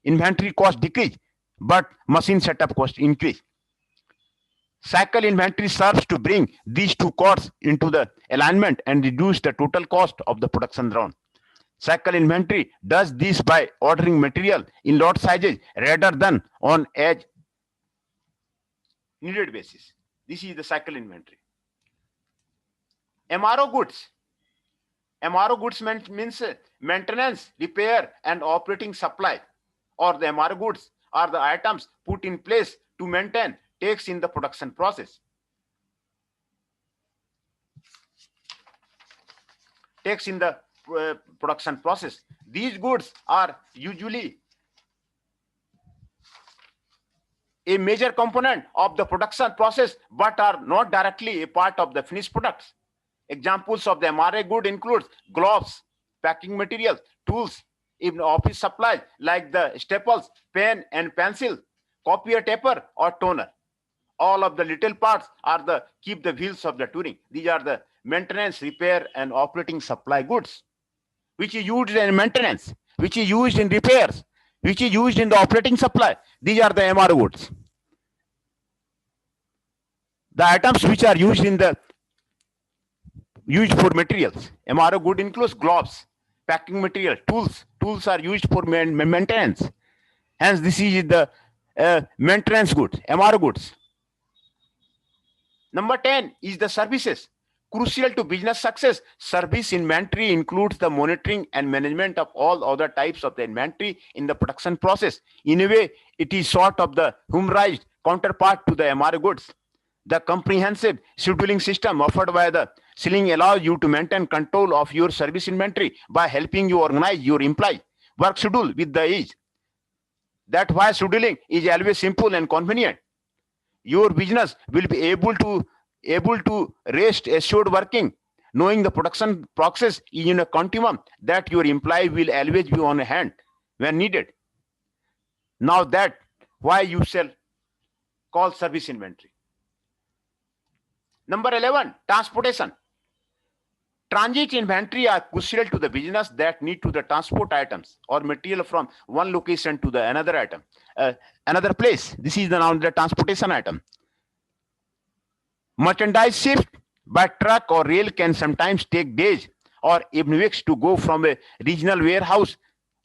inventory cost decrease, but machine setup cost increase. Cycle inventory serves to bring these two costs into the alignment and reduce the total cost of the production run. Cycle inventory does this by ordering material in lot sizes rather than on as needed basis. This is the cycle inventory. MRO goods. MRO goods means maintenance, repair, and operating supply, or the MRO goods are the items put in place to maintain takes in the production process. Takes in the production process. These goods are usually a major component of the production process but are not directly a part of the finished products. Examples of the MRO good include gloves, packing materials, tools, even office supplies like the staples, pen and pencil, copier taper or toner. All of the little parts are the keep the wheels of the touring. These are the maintenance, repair and operating supply goods, which is used in maintenance, which is used in repairs, which is used in the operating supply. These are the MRO goods. The items which are used for materials. MRO good includes gloves, packing material, tools. Tools are used for maintenance. Hence, this is the maintenance goods, MRO goods. Number 10 is the services. Crucial to business success, service inventory includes the monitoring and management of all other types of the inventory in the production process. In a way, it is sort of the humorized counterpart to the MRO goods. The comprehensive scheduling system offered by the Schilling allows you to maintain control of your service inventory by helping you organize your employee work schedule with the ease. That's why scheduling is always simple and convenient. Your business will be able to rest assured working, knowing the production process is in a continuum that your employee will always be on hand when needed. Now that why you shall call service inventory. Number 11, transportation. Transit inventory are crucial to the business that need to the transport items or material from one location to the another place. This is now the transportation item. Merchandise shipped by truck or rail can sometimes take days or even weeks to go from a regional warehouse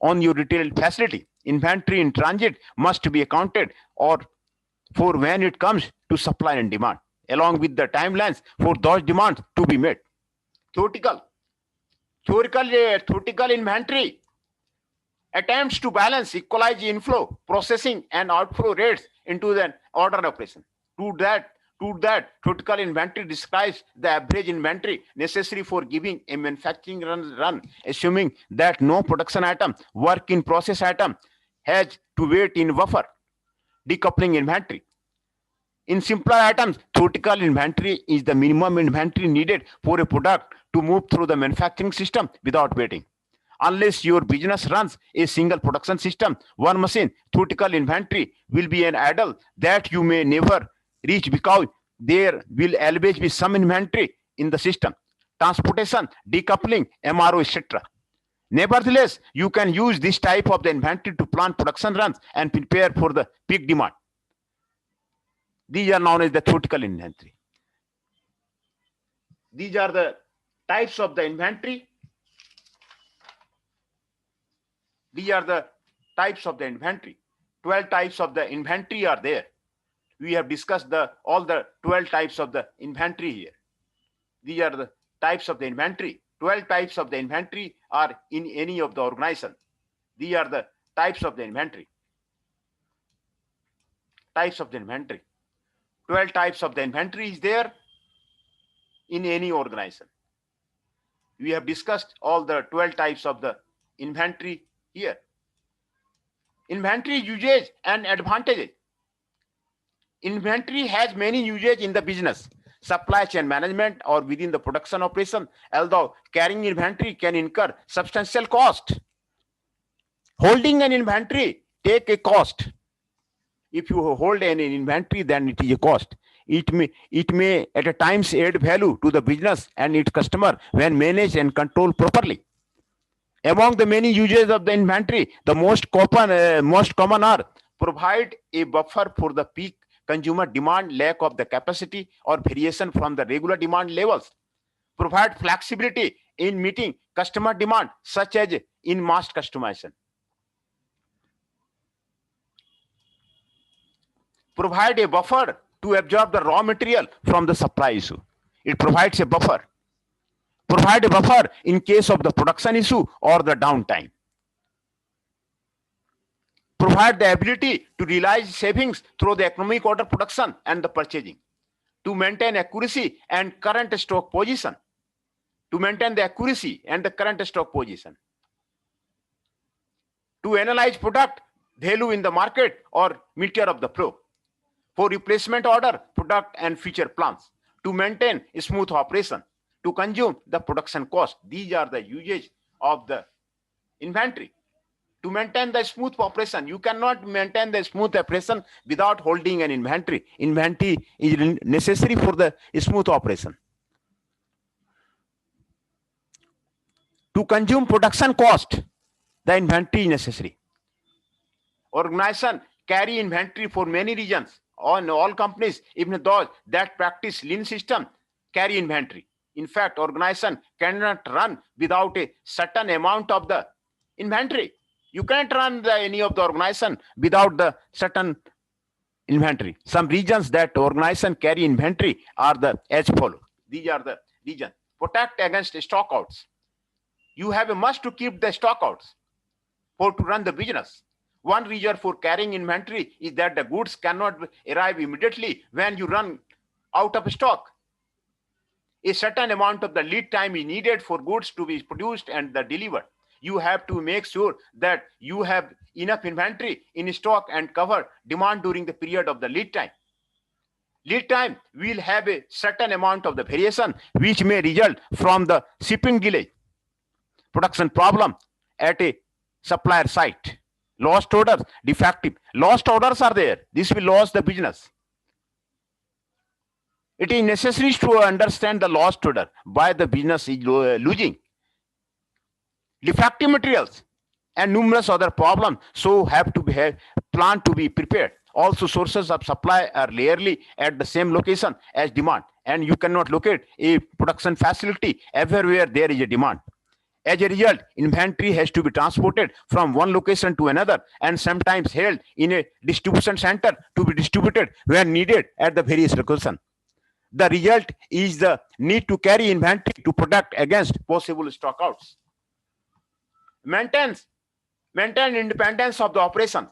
on your retail facility. Inventory in transit must be accounted for when it comes to supply and demand, along with the timelines for those demands to be met. Theoretical inventory attempts to balance, equalize inflow, processing, and outflow rates into the order operation. To that, theoretical inventory describes the average inventory necessary for giving a manufacturing run, assuming that no production item, work in process item has to wait in buffer. Decoupling inventory. In simpler items, theoretical inventory is the minimum inventory needed for a product to move through the manufacturing system without waiting. Unless your business runs a single production system, one machine, theoretical inventory will be an idle that you may never reach because there will always be some inventory in the system. Transportation, decoupling, MRO, etc. Nevertheless, you can use this type of the inventory to plan production runs and prepare for the peak demand. These are known as the theoretical inventory. These are the types of the inventory. These are the types of the inventory. 12 types of the inventory are there. We have discussed all the 12 types of the inventory here. These are the types of the inventory. 12 types of the inventory are in any of the organization. These are the types of the inventory. Types of the inventory. 12 types of the inventory is there in any organization. We have discussed all the 12 types of the inventory here. Inventory usage and advantages. Inventory has many usages in the business, supply chain management or within the production operation, although carrying inventory can incur substantial cost. Holding an inventory take a cost. If you hold an inventory, then it is a cost. It may at a times add value to the business and its customer when managed and controlled properly. Among the many uses of the inventory, the most common are provide a buffer for the peak consumer demand, lack of the capacity or variation from the regular demand levels. Provide flexibility in meeting customer demand, such as in mass customization. Provide a buffer to absorb the raw material from the supply issue. It provides a buffer. Provide a buffer in case of the production issue or the downtime. Provide the ability to realize savings through the economic order production and the purchasing. To maintain accuracy and current stock position. To maintain the accuracy and the current stock position. To analyze product value in the market or meter of the flow. For replacement order, product and future plans. To maintain a smooth operation. To consume the production cost. These are the uses of the inventory. To maintain the smooth operation, you cannot maintain the smooth operation without holding an inventory. Inventory is necessary for the smooth operation. To consume production cost, the inventory is necessary. Organization carry inventory for many reasons. On all companies, even those that practice lean system, carry inventory. In fact, organization cannot run without a certain amount of the inventory. You can't run any of the organization without the certain inventory. Some regions that organization carry inventory are the as follow. These are the regions. Protect against stockouts. You have a must to keep the stockouts for to run the business. One reason for carrying inventory is that the goods cannot arrive immediately when you run out of stock. A certain amount of the lead time is needed for goods to be produced and delivered. You have to make sure that you have enough inventory in stock and cover demand during the period of the lead time. Lead time will have a certain amount of the variation which may result from the shipping delay, production problem at a supplier site, lost orders, defective. Lost orders are there. This will lose the business. It is necessary to understand the lost order, why the business is losing. Defective materials and numerous other problems so have to be planned to be prepared. Also, sources of supply are rarely at the same location as demand, and you cannot locate a production facility everywhere there is a demand. As a result, inventory has to be transported from one location to another and sometimes held in a distribution center to be distributed when needed at the various locations. The result is the need to carry inventory to protect against possible stockouts. Maintain independence of the operations.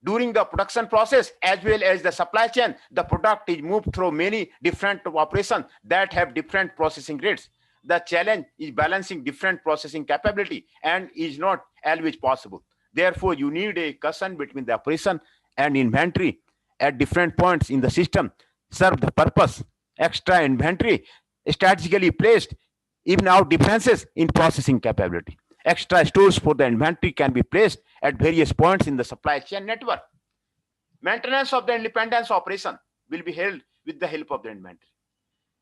During the production process as well as the supply chain, the product is moved through many different operations that have different processing rates. The challenge is balancing different processing capability and is not always possible. Therefore, you need a cushion between the operation and inventory at different points in the system serve the purpose. Extra inventory strategically placed even out differences in processing capability. Extra stores for the inventory can be placed at various points in the supply chain network. Maintenance of the independence operation will be held with the help of the inventory.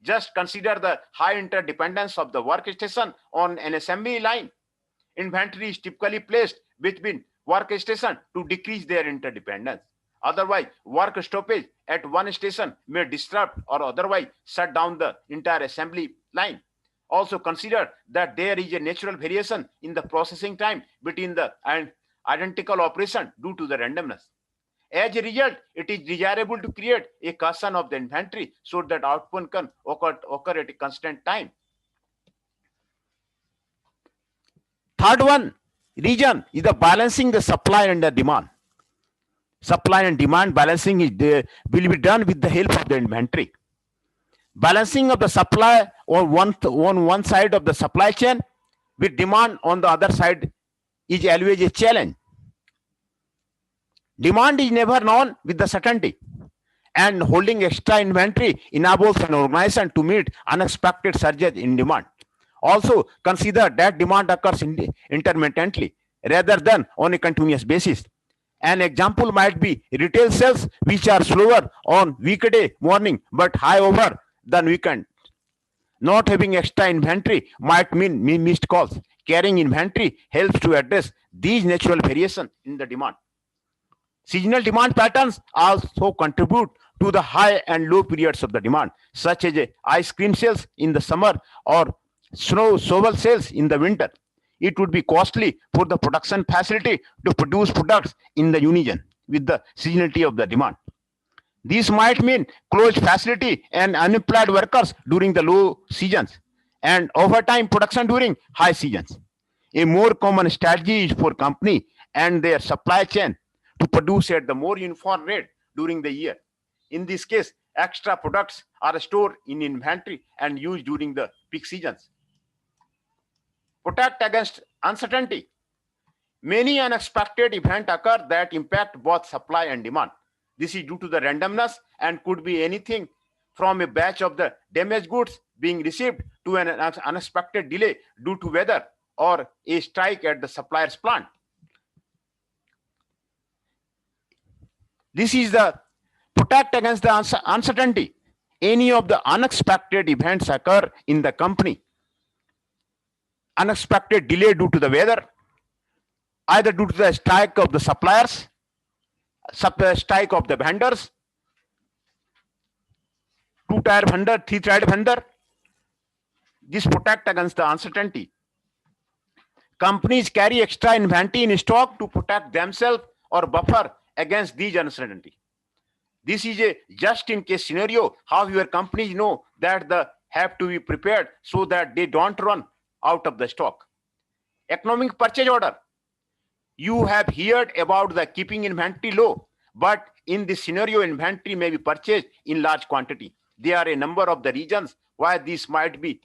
Just consider the high interdependence of the workstation on an assembly line. Inventory is typically placed between workstation to decrease their interdependence. Otherwise, work stoppage at one station may disrupt or otherwise shut down the entire assembly line. Also consider that there is a natural variation in the processing time between the identical operation due to the randomness. As a result, it is desirable to create a cushion of the inventory so that output can occur at a constant time. Third one region is the balancing the supply and the demand. Supply and demand balancing will be done with the help of the inventory. Balancing of the supply on one side of the supply chain with demand on the other side is always a challenge. Demand is never known with the certainty, and holding extra inventory enables an organization to meet unexpected surges in demand. Also, consider that demand occurs intermittently rather than on a continuous basis. An example might be retail sales, which are slower on weekday morning but high over the weekend. Not having extra inventory might mean missed calls. Carrying inventory helps to address these natural variations in the demand. Seasonal demand patterns also contribute to the high and low periods of the demand, such as ice cream sales in the summer or snow shovel sales in the winter. It would be costly for the production facility to produce products in the unison with the seasonality of the demand. This might mean closed facility and unemployed workers during the low seasons and overtime production during high seasons. A more common strategy is for company and their supply chain to produce at the more uniform rate during the year. In this case, extra products are stored in inventory and used during the peak seasons. Protect against uncertainty. Many unexpected events occur that impact both supply and demand. This is due to the randomness and could be anything from a batch of the damaged goods being received to an unexpected delay due to weather or a strike at the supplier's plant. This is the protect against the uncertainty. Any of the unexpected events occur in the company. Unexpected delay due to the weather, either due to the strike of the suppliers, strike of the vendors, two-tier vendor, three-tier vendor. This protect against the uncertainty. Companies carry extra inventory in stock to protect themselves or buffer against these uncertainty. This is a just-in-case scenario. How your companies know that they have to be prepared so that they don't run out of the stock. Economic purchase order. You have heard about the keeping inventory low, but in this scenario, inventory may be purchased in large quantity. There are a number of the reasons why this might be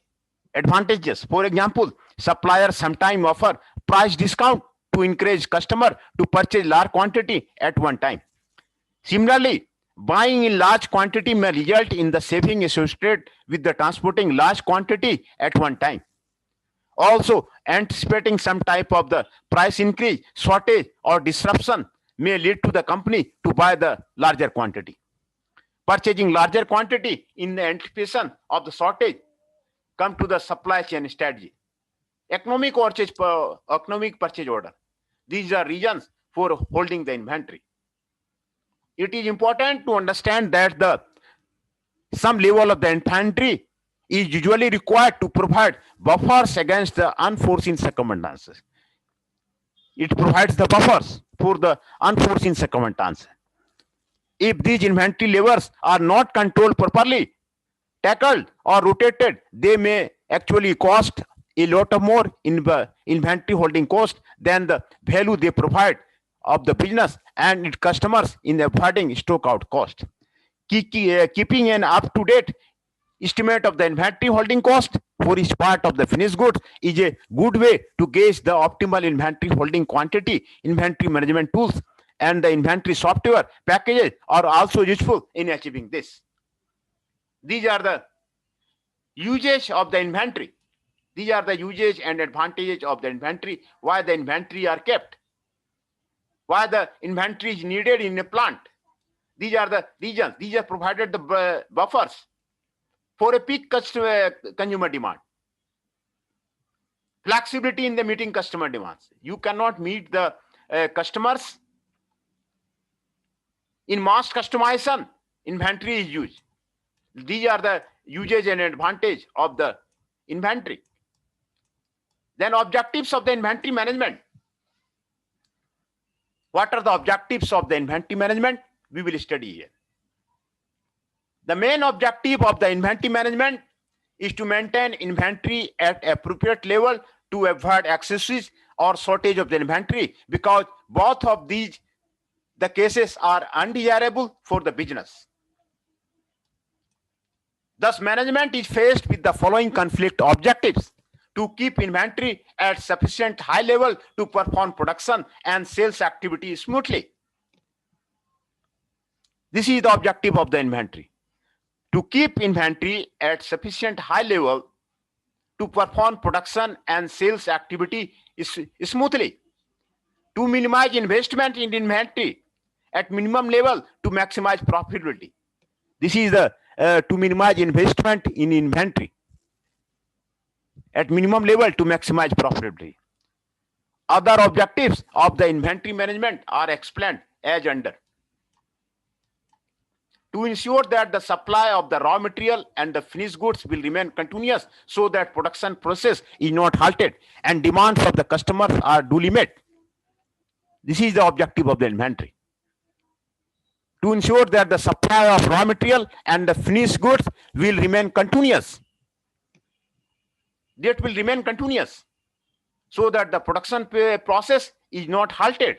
advantageous. For example, suppliers sometimes offer price discount to encourage customer to purchase large quantity at one time. Similarly, buying in large quantity may result in the saving associated with the transporting large quantity at one time. Also, anticipating some type of the price increase, shortage, or disruption may lead to the company to buy the larger quantity. Purchasing larger quantity in the anticipation of the shortage come to the supply chain strategy. Economic purchase order. These are reasons for holding the inventory. It is important to understand that some level of the inventory is usually required to provide buffers against the unforeseen circumstances. It provides the buffers for the unforeseen circumstances. If these inventory levels are not controlled properly, tackled or rotated, they may actually cost a lot of more in inventory holding cost than the value they provide of the business and its customers in avoiding stock out cost. Keeping an up-to-date estimate of the inventory holding cost for each part of the finished goods is a good way to gauge the optimal inventory holding quantity. Inventory management tools and the inventory software packages are also useful in achieving this. These are the usage of the inventory. These are the usage and advantages of the inventory, why the inventory are kept, why the inventory is needed in a plant. These are the reasons. These are provided the buffers for a peak consumer demand. Flexibility in the meeting customer demands. You cannot meet the customers in mass customization. Inventory is used. These are the usage and advantage of the inventory. Then objectives of the inventory management. What are the objectives of the inventory management? We will study here. The main objective of the inventory management is to maintain inventory at appropriate level to avoid excesses or shortage of the inventory, because both of these the cases are undesirable for the business. Thus, management is faced with the following conflict objectives: to keep inventory at sufficient high level to perform production and sales activity smoothly. This is the objective of the inventory: to keep inventory at sufficient high level to perform production and sales activity smoothly, to minimize investment in inventory at minimum level to maximize profitability. This is the to minimize investment in inventory at minimum level to maximize profitability. Other objectives of the inventory management are explained as under. To ensure that the supply of the raw material and the finished goods will remain continuous so that production process is not halted and demands of the customers are duly met. This is the objective of the inventory. To ensure that the supply of raw material and the finished goods will remain continuous. That will remain continuous so that the production process is not halted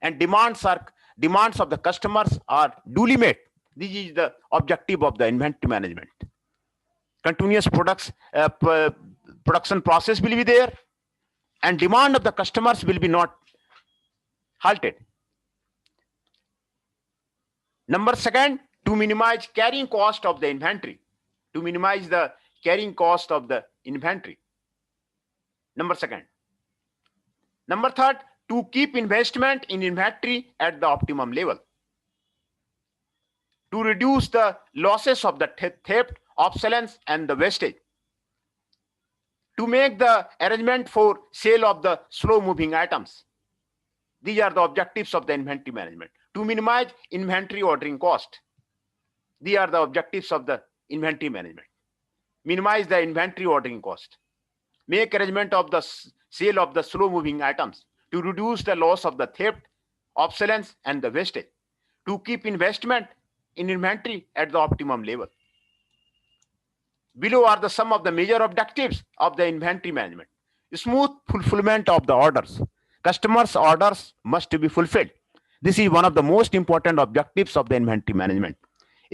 and demands of the customers are duly met. This is the objective of the inventory management. Continuous production process will be there and demand of the customers will be not halted. Number second, to minimize carrying cost of the inventory. To minimize the carrying cost of the inventory. Number second, Number third, to keep investment in inventory at the optimum level. To reduce the losses of the theft, obsolescence, and the wastage. To make the arrangement for sale of the slow-moving items. These are the objectives of the inventory management. To minimize inventory ordering cost. These are the objectives of the inventory management. Minimize the inventory ordering cost. Make arrangement of the sale of the slow-moving items. To reduce the loss of the theft, obsolescence, and the wastage. To keep investment in inventory at the optimum level. Below are the some of the major objectives of the inventory management. Smooth fulfillment of the orders. Customers' orders must be fulfilled. This is one of the most important objectives of the inventory management.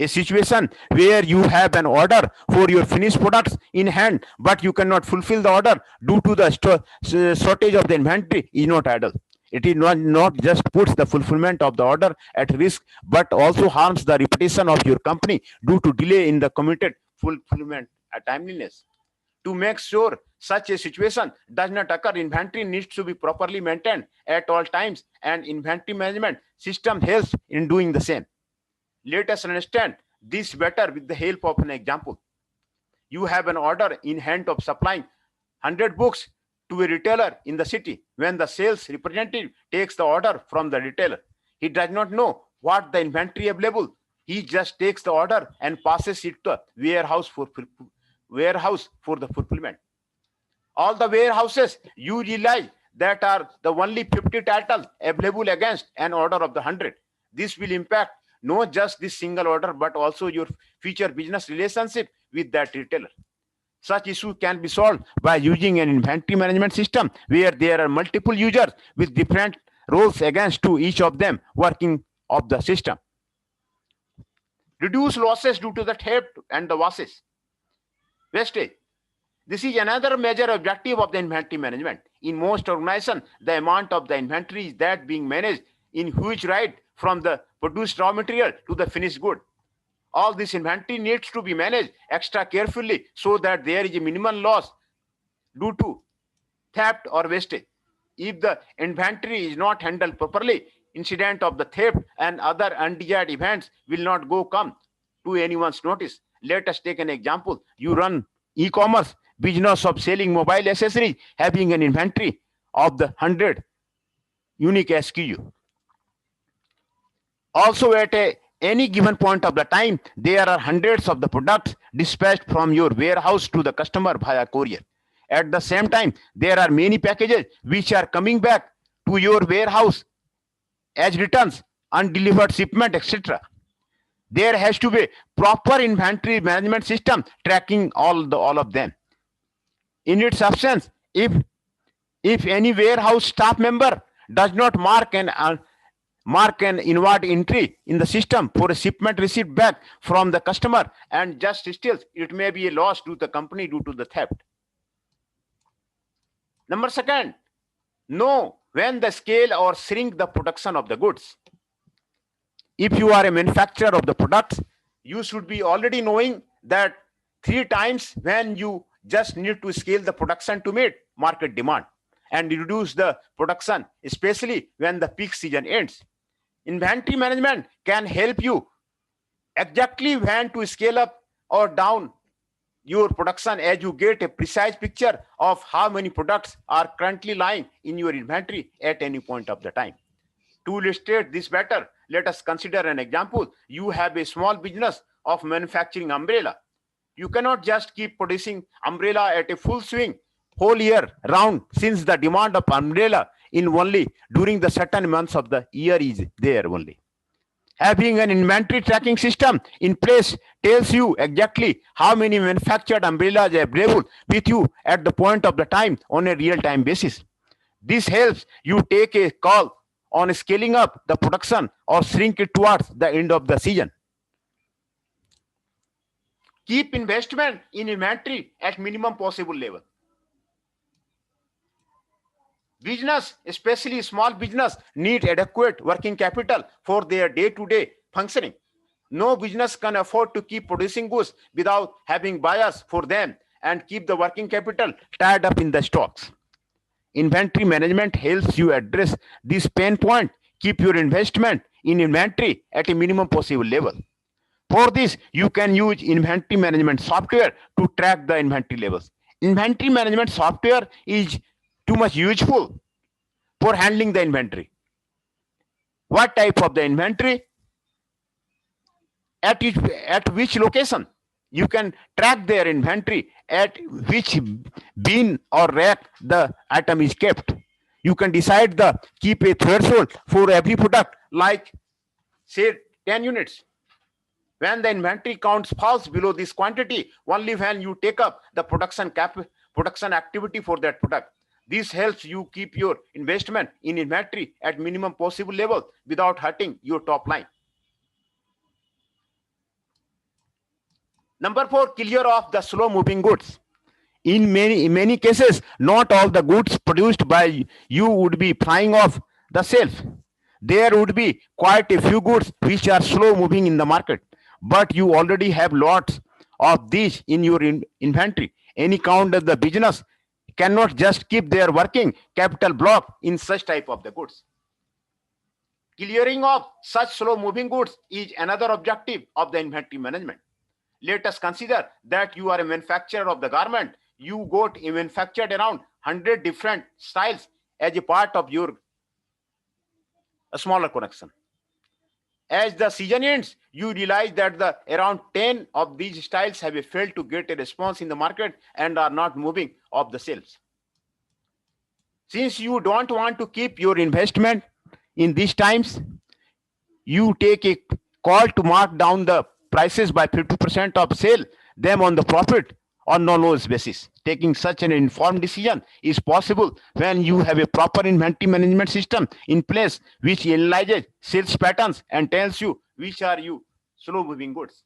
A situation where you have an order for your finished products in hand, but you cannot fulfill the order due to the shortage of the inventory is not idle. It is not just puts the fulfillment of the order at risk, but also harms the reputation of your company due to delay in the committed fulfillment at timeliness. To make sure such a situation does not occur, inventory needs to be properly maintained at all times, and inventory management system helps in doing the same. Let us understand this better with the help of an example. You have an order in hand of supplying 100 books to a retailer in the city. When the sales representative takes the order from the retailer, he does not know what the inventory available. He just takes the order and passes it to the warehouse for the fulfillment. All the warehouses you realize that are the only 50 titles available against an order of the 100. This will impact not just this single order, but also your future business relationship with that retailer. Such issue can be solved by using an inventory management system where there are multiple users with different roles against to each of them working of the system. Reduce losses due to the theft and the wastage. This is another major objective of the inventory management. In most organizations, the amount of the inventory is that being managed in huge right from the produced raw material to the finished good. All this inventory needs to be managed extra carefully so that there is a minimal loss due to theft or wastage. If the inventory is not handled properly, incident of the theft and other undesired events will not come to anyone's notice. Let us take an example. You run e-commerce business of selling mobile accessories, having an inventory of the 100 unique SKU. Also, at any given point of the time, there are hundreds of the products dispatched from your warehouse to the customer via courier. At the same time, there are many packages which are coming back to your warehouse as returns, undelivered shipment, etc. There has to be proper inventory management system tracking all of them. In its absence, if any warehouse staff member does not mark an inward entry in the system for a shipment received back from the customer and just steals, it may be a loss to the company due to the theft. Number second, know when the scale or shrink the production of the goods. If you are a manufacturer of the products, you should be already knowing that 3 times when you just need to scale the production to meet market demand and reduce the production, especially when the peak season ends. Inventory management can help you exactly when to scale up or down your production as you get a precise picture of how many products are currently lying in your inventory at any point of the time. To illustrate this better, let us consider an example. You have a small business of manufacturing umbrella. You cannot just keep producing umbrella at a full swing whole year round, since the demand of umbrella in only during the certain months of the year is there only. Having an inventory tracking system in place tells you exactly how many manufactured umbrellas are available with you at the point of the time on a real-time basis. This helps you take a call on scaling up the production or shrink it towards the end of the season. Keep investment in inventory at minimum possible level. Business, especially small business, need adequate working capital for their day-to-day functioning. No business can afford to keep producing goods without having buyers for them and keep the working capital tied up in the stocks. inventory management helps you address this pain point. Keep your investment in inventory at a minimum possible level. For this, you can use inventory management software to track the inventory levels. Inventory management software is too much useful for handling the inventory. What type of the inventory? At which location? You can track their inventory, at which bin or rack the item is kept. You can decide the keep a threshold for every product, like say 10 units. When the inventory counts falls below this quantity, only when you take up the production activity for that product. This helps you keep your investment in inventory at minimum possible level without hurting your top line. Number 4, clear off the slow moving goods. In many cases, not all the goods produced by you would be flying off the shelf. There would be quite a few goods which are slow moving in the market, but you already have lots of these in your inventory. Any count of the business cannot just keep their working capital block in such type of the goods. Clearing of such slow moving goods is another objective of the inventory management. Let us consider that you are a manufacturer of the garment. You got manufactured around 100 different styles as a part of your smaller production. As the season ends, you realize that around 10 of these styles have failed to get a response in the market and are not moving off the shelves. Since you don't want to keep your investment in these times, you take a call to mark down the prices by 50% of sale them on the profit or no loss basis. Taking such an informed decision is possible when you have a proper inventory management system in place which analyzes sales patterns and tells you which are you slow moving goods.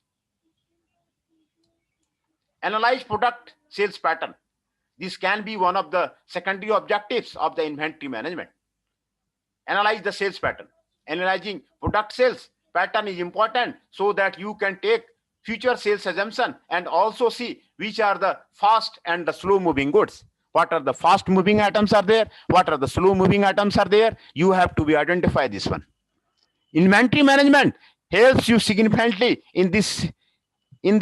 Analyze product sales pattern. This can be one of the secondary objectives of the inventory management. Analyze the sales pattern. Analyzing product sales pattern is important so that you can take future sales assumption and also see which are the fast and the slow moving goods. What are the fast moving items are there? What are the slow moving items are there? You have to identify this one. Inventory management helps you significantly in this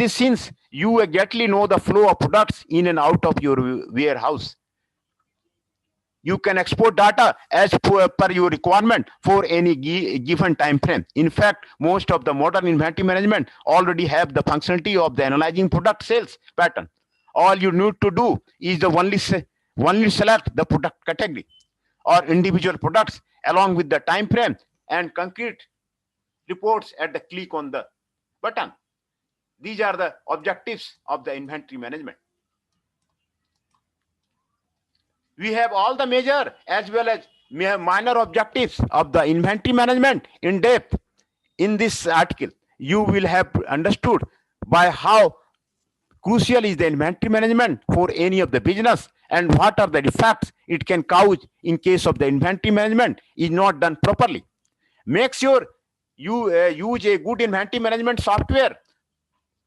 since you exactly know the flow of products in and out of your warehouse. You can export data as per your requirement for any given time frame. In fact, most of the modern inventory management already have the functionality of the analyzing product sales pattern. All you need to do is only select the product category or individual products along with the time frame and concrete reports at the click on the button. These are the objectives of the inventory management. We have all the major as well as minor objectives of the inventory management in depth in this article. You will have understood by how crucial is the inventory management for any of the business and what are the effects it can cause in case of the inventory management is not done properly. Make sure you use a good inventory management software.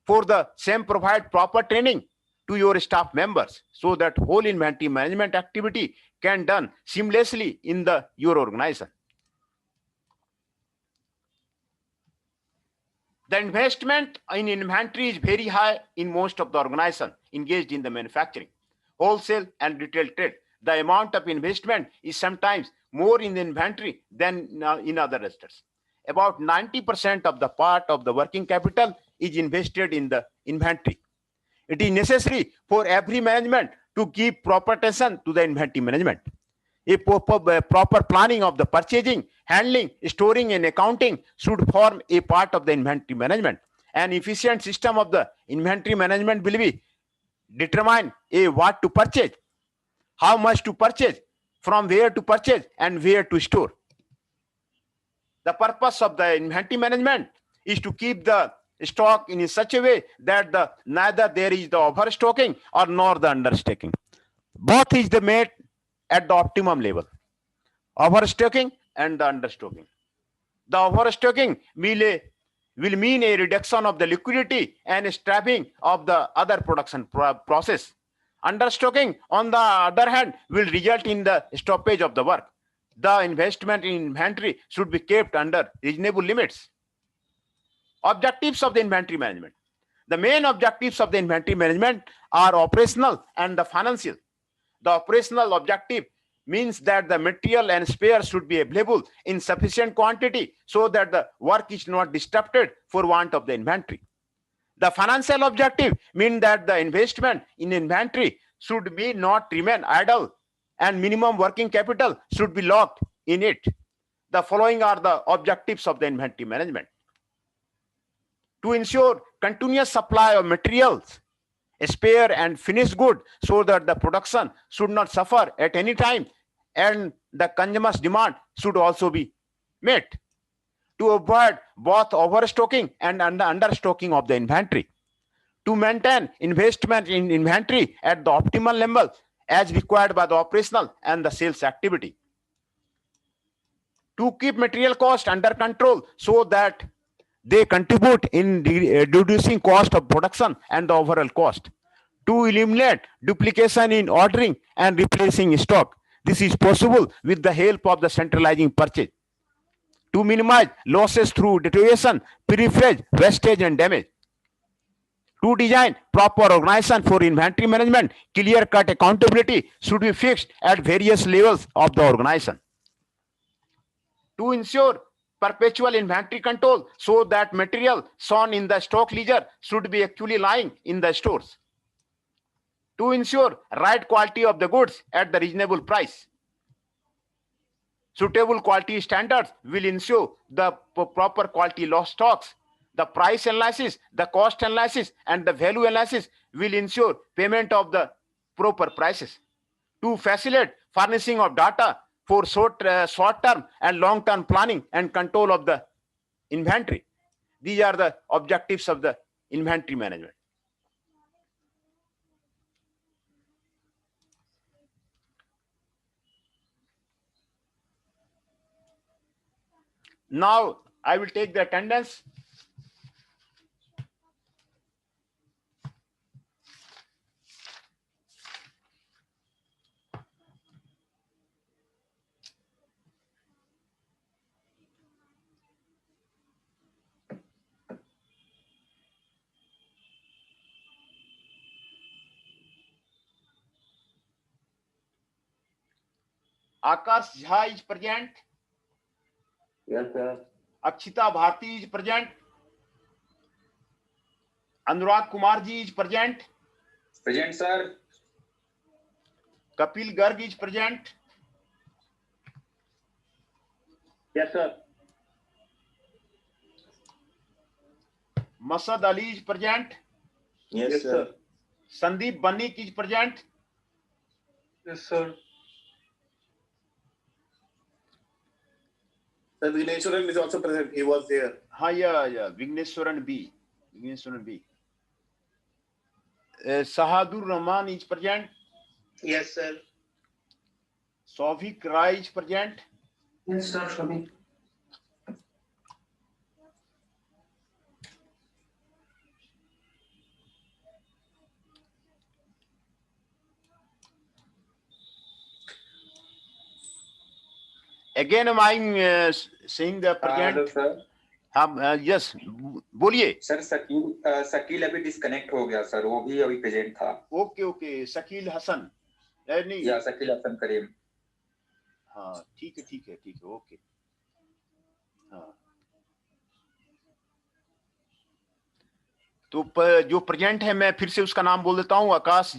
For the same, provide proper training to your staff members so that whole inventory management activity can done seamlessly in your organization. The investment in inventory is very high in most of the organizations engaged in the manufacturing, wholesale and retail trade. The amount of investment is sometimes more in the inventory than in other sectors. About 90% of the part of the working capital is invested in the inventory. It is necessary for every management to give proper attention to the inventory management. A proper planning of the purchasing, handling, storing and accounting should form a part of the inventory management. An efficient system of the inventory management will be determine what to purchase, how much to purchase, from where to purchase and where to store. The purpose of the inventory management is to keep the stock in such a way that neither there is the overstocking or nor the understocking. Both is the made at the optimum level. Overstocking and the understocking. The overstocking will mean a reduction of the liquidity and strapping of the other production process. Understocking, on the other hand, will result in the stoppage of the work. The investment in inventory should be kept under reasonable limits. Objectives of the inventory management. The main objectives of the inventory management are operational and the financial. The operational objective means that the material and spares should be available in sufficient quantity so that the work is not disrupted for want of the inventory. The financial objective means that the investment in inventory should be not remain idle and minimum working capital should be locked in it. The following are the objectives of the inventory management. To ensure continuous supply of materials, spare and finished good so that the production should not suffer at any time and the consumer's demand should also be met. To avoid both overstocking and understocking of the inventory. To maintain investment in inventory at the optimal level as required by the operational and the sales activity. To keep material cost under control so that they contribute in reducing cost of production and the overall cost. To eliminate duplication in ordering and replacing stock. This is possible with the help of the centralizing purchase. To minimize losses through deterioration, peripheral, wastage and damage. To design proper organization for inventory management, clear-cut accountability should be fixed at various levels of the organization. To ensure perpetual inventory control so that material shown in the stock ledger should be actually lying in the stores. To ensure right quality of the goods at the reasonable price. Suitable quality standards will ensure the proper quality loss stocks. The price analysis, the cost analysis, and the value analysis will ensure payment of the proper prices. To facilitate furnishing of data for short-term and long-term planning and control of the inventory. These are the objectives of the inventory management. Now, I will take the attendance. Akash Jha is present. Yes, sir. Akshita Bharti is present. Anurag Kumar ji is present. Present, sir. Kapil Garg is present. Yes, sir. Masad Ali is present. Yes, sir. Sandeep Banik is present. Yes, sir. Sir, Vigneswaran is also present. He was there. Yeah. Vigneswaran B. Sahadur Rahman is present. Yes, sir. Souvik Rai is present. Yes, sir. Shami. Again, am I saying the present? Sir Yes, बोलिए. Sir Shakeel अभी disconnect हो गया sir, वो भी अभी present था. Okay Shakeel Hasan नहीं या शकील हसन करीम. हाँ ठीक है ओके. हाँ तो जो प्रेजेंट है मैं फिर से उसका नाम बोल देता हूँ. Aakash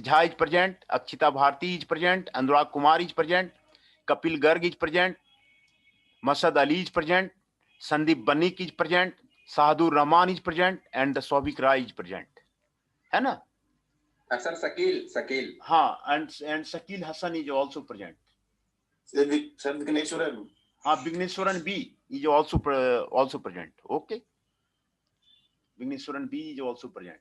Jha is present. Akshita Bharti is present. Anurag Kumar is present. Kapil Garg is present. Masud Ali is present. Sandeep Banik is present. Shahdur Rahman is present and the Soubhik Roy is present. है ना सर? शकील हाँ and Shakeel Hasan is also present. Sir, Vigneswaran. हाँ Vigneswaran B is also present. Okay Vigneswaran B is also present.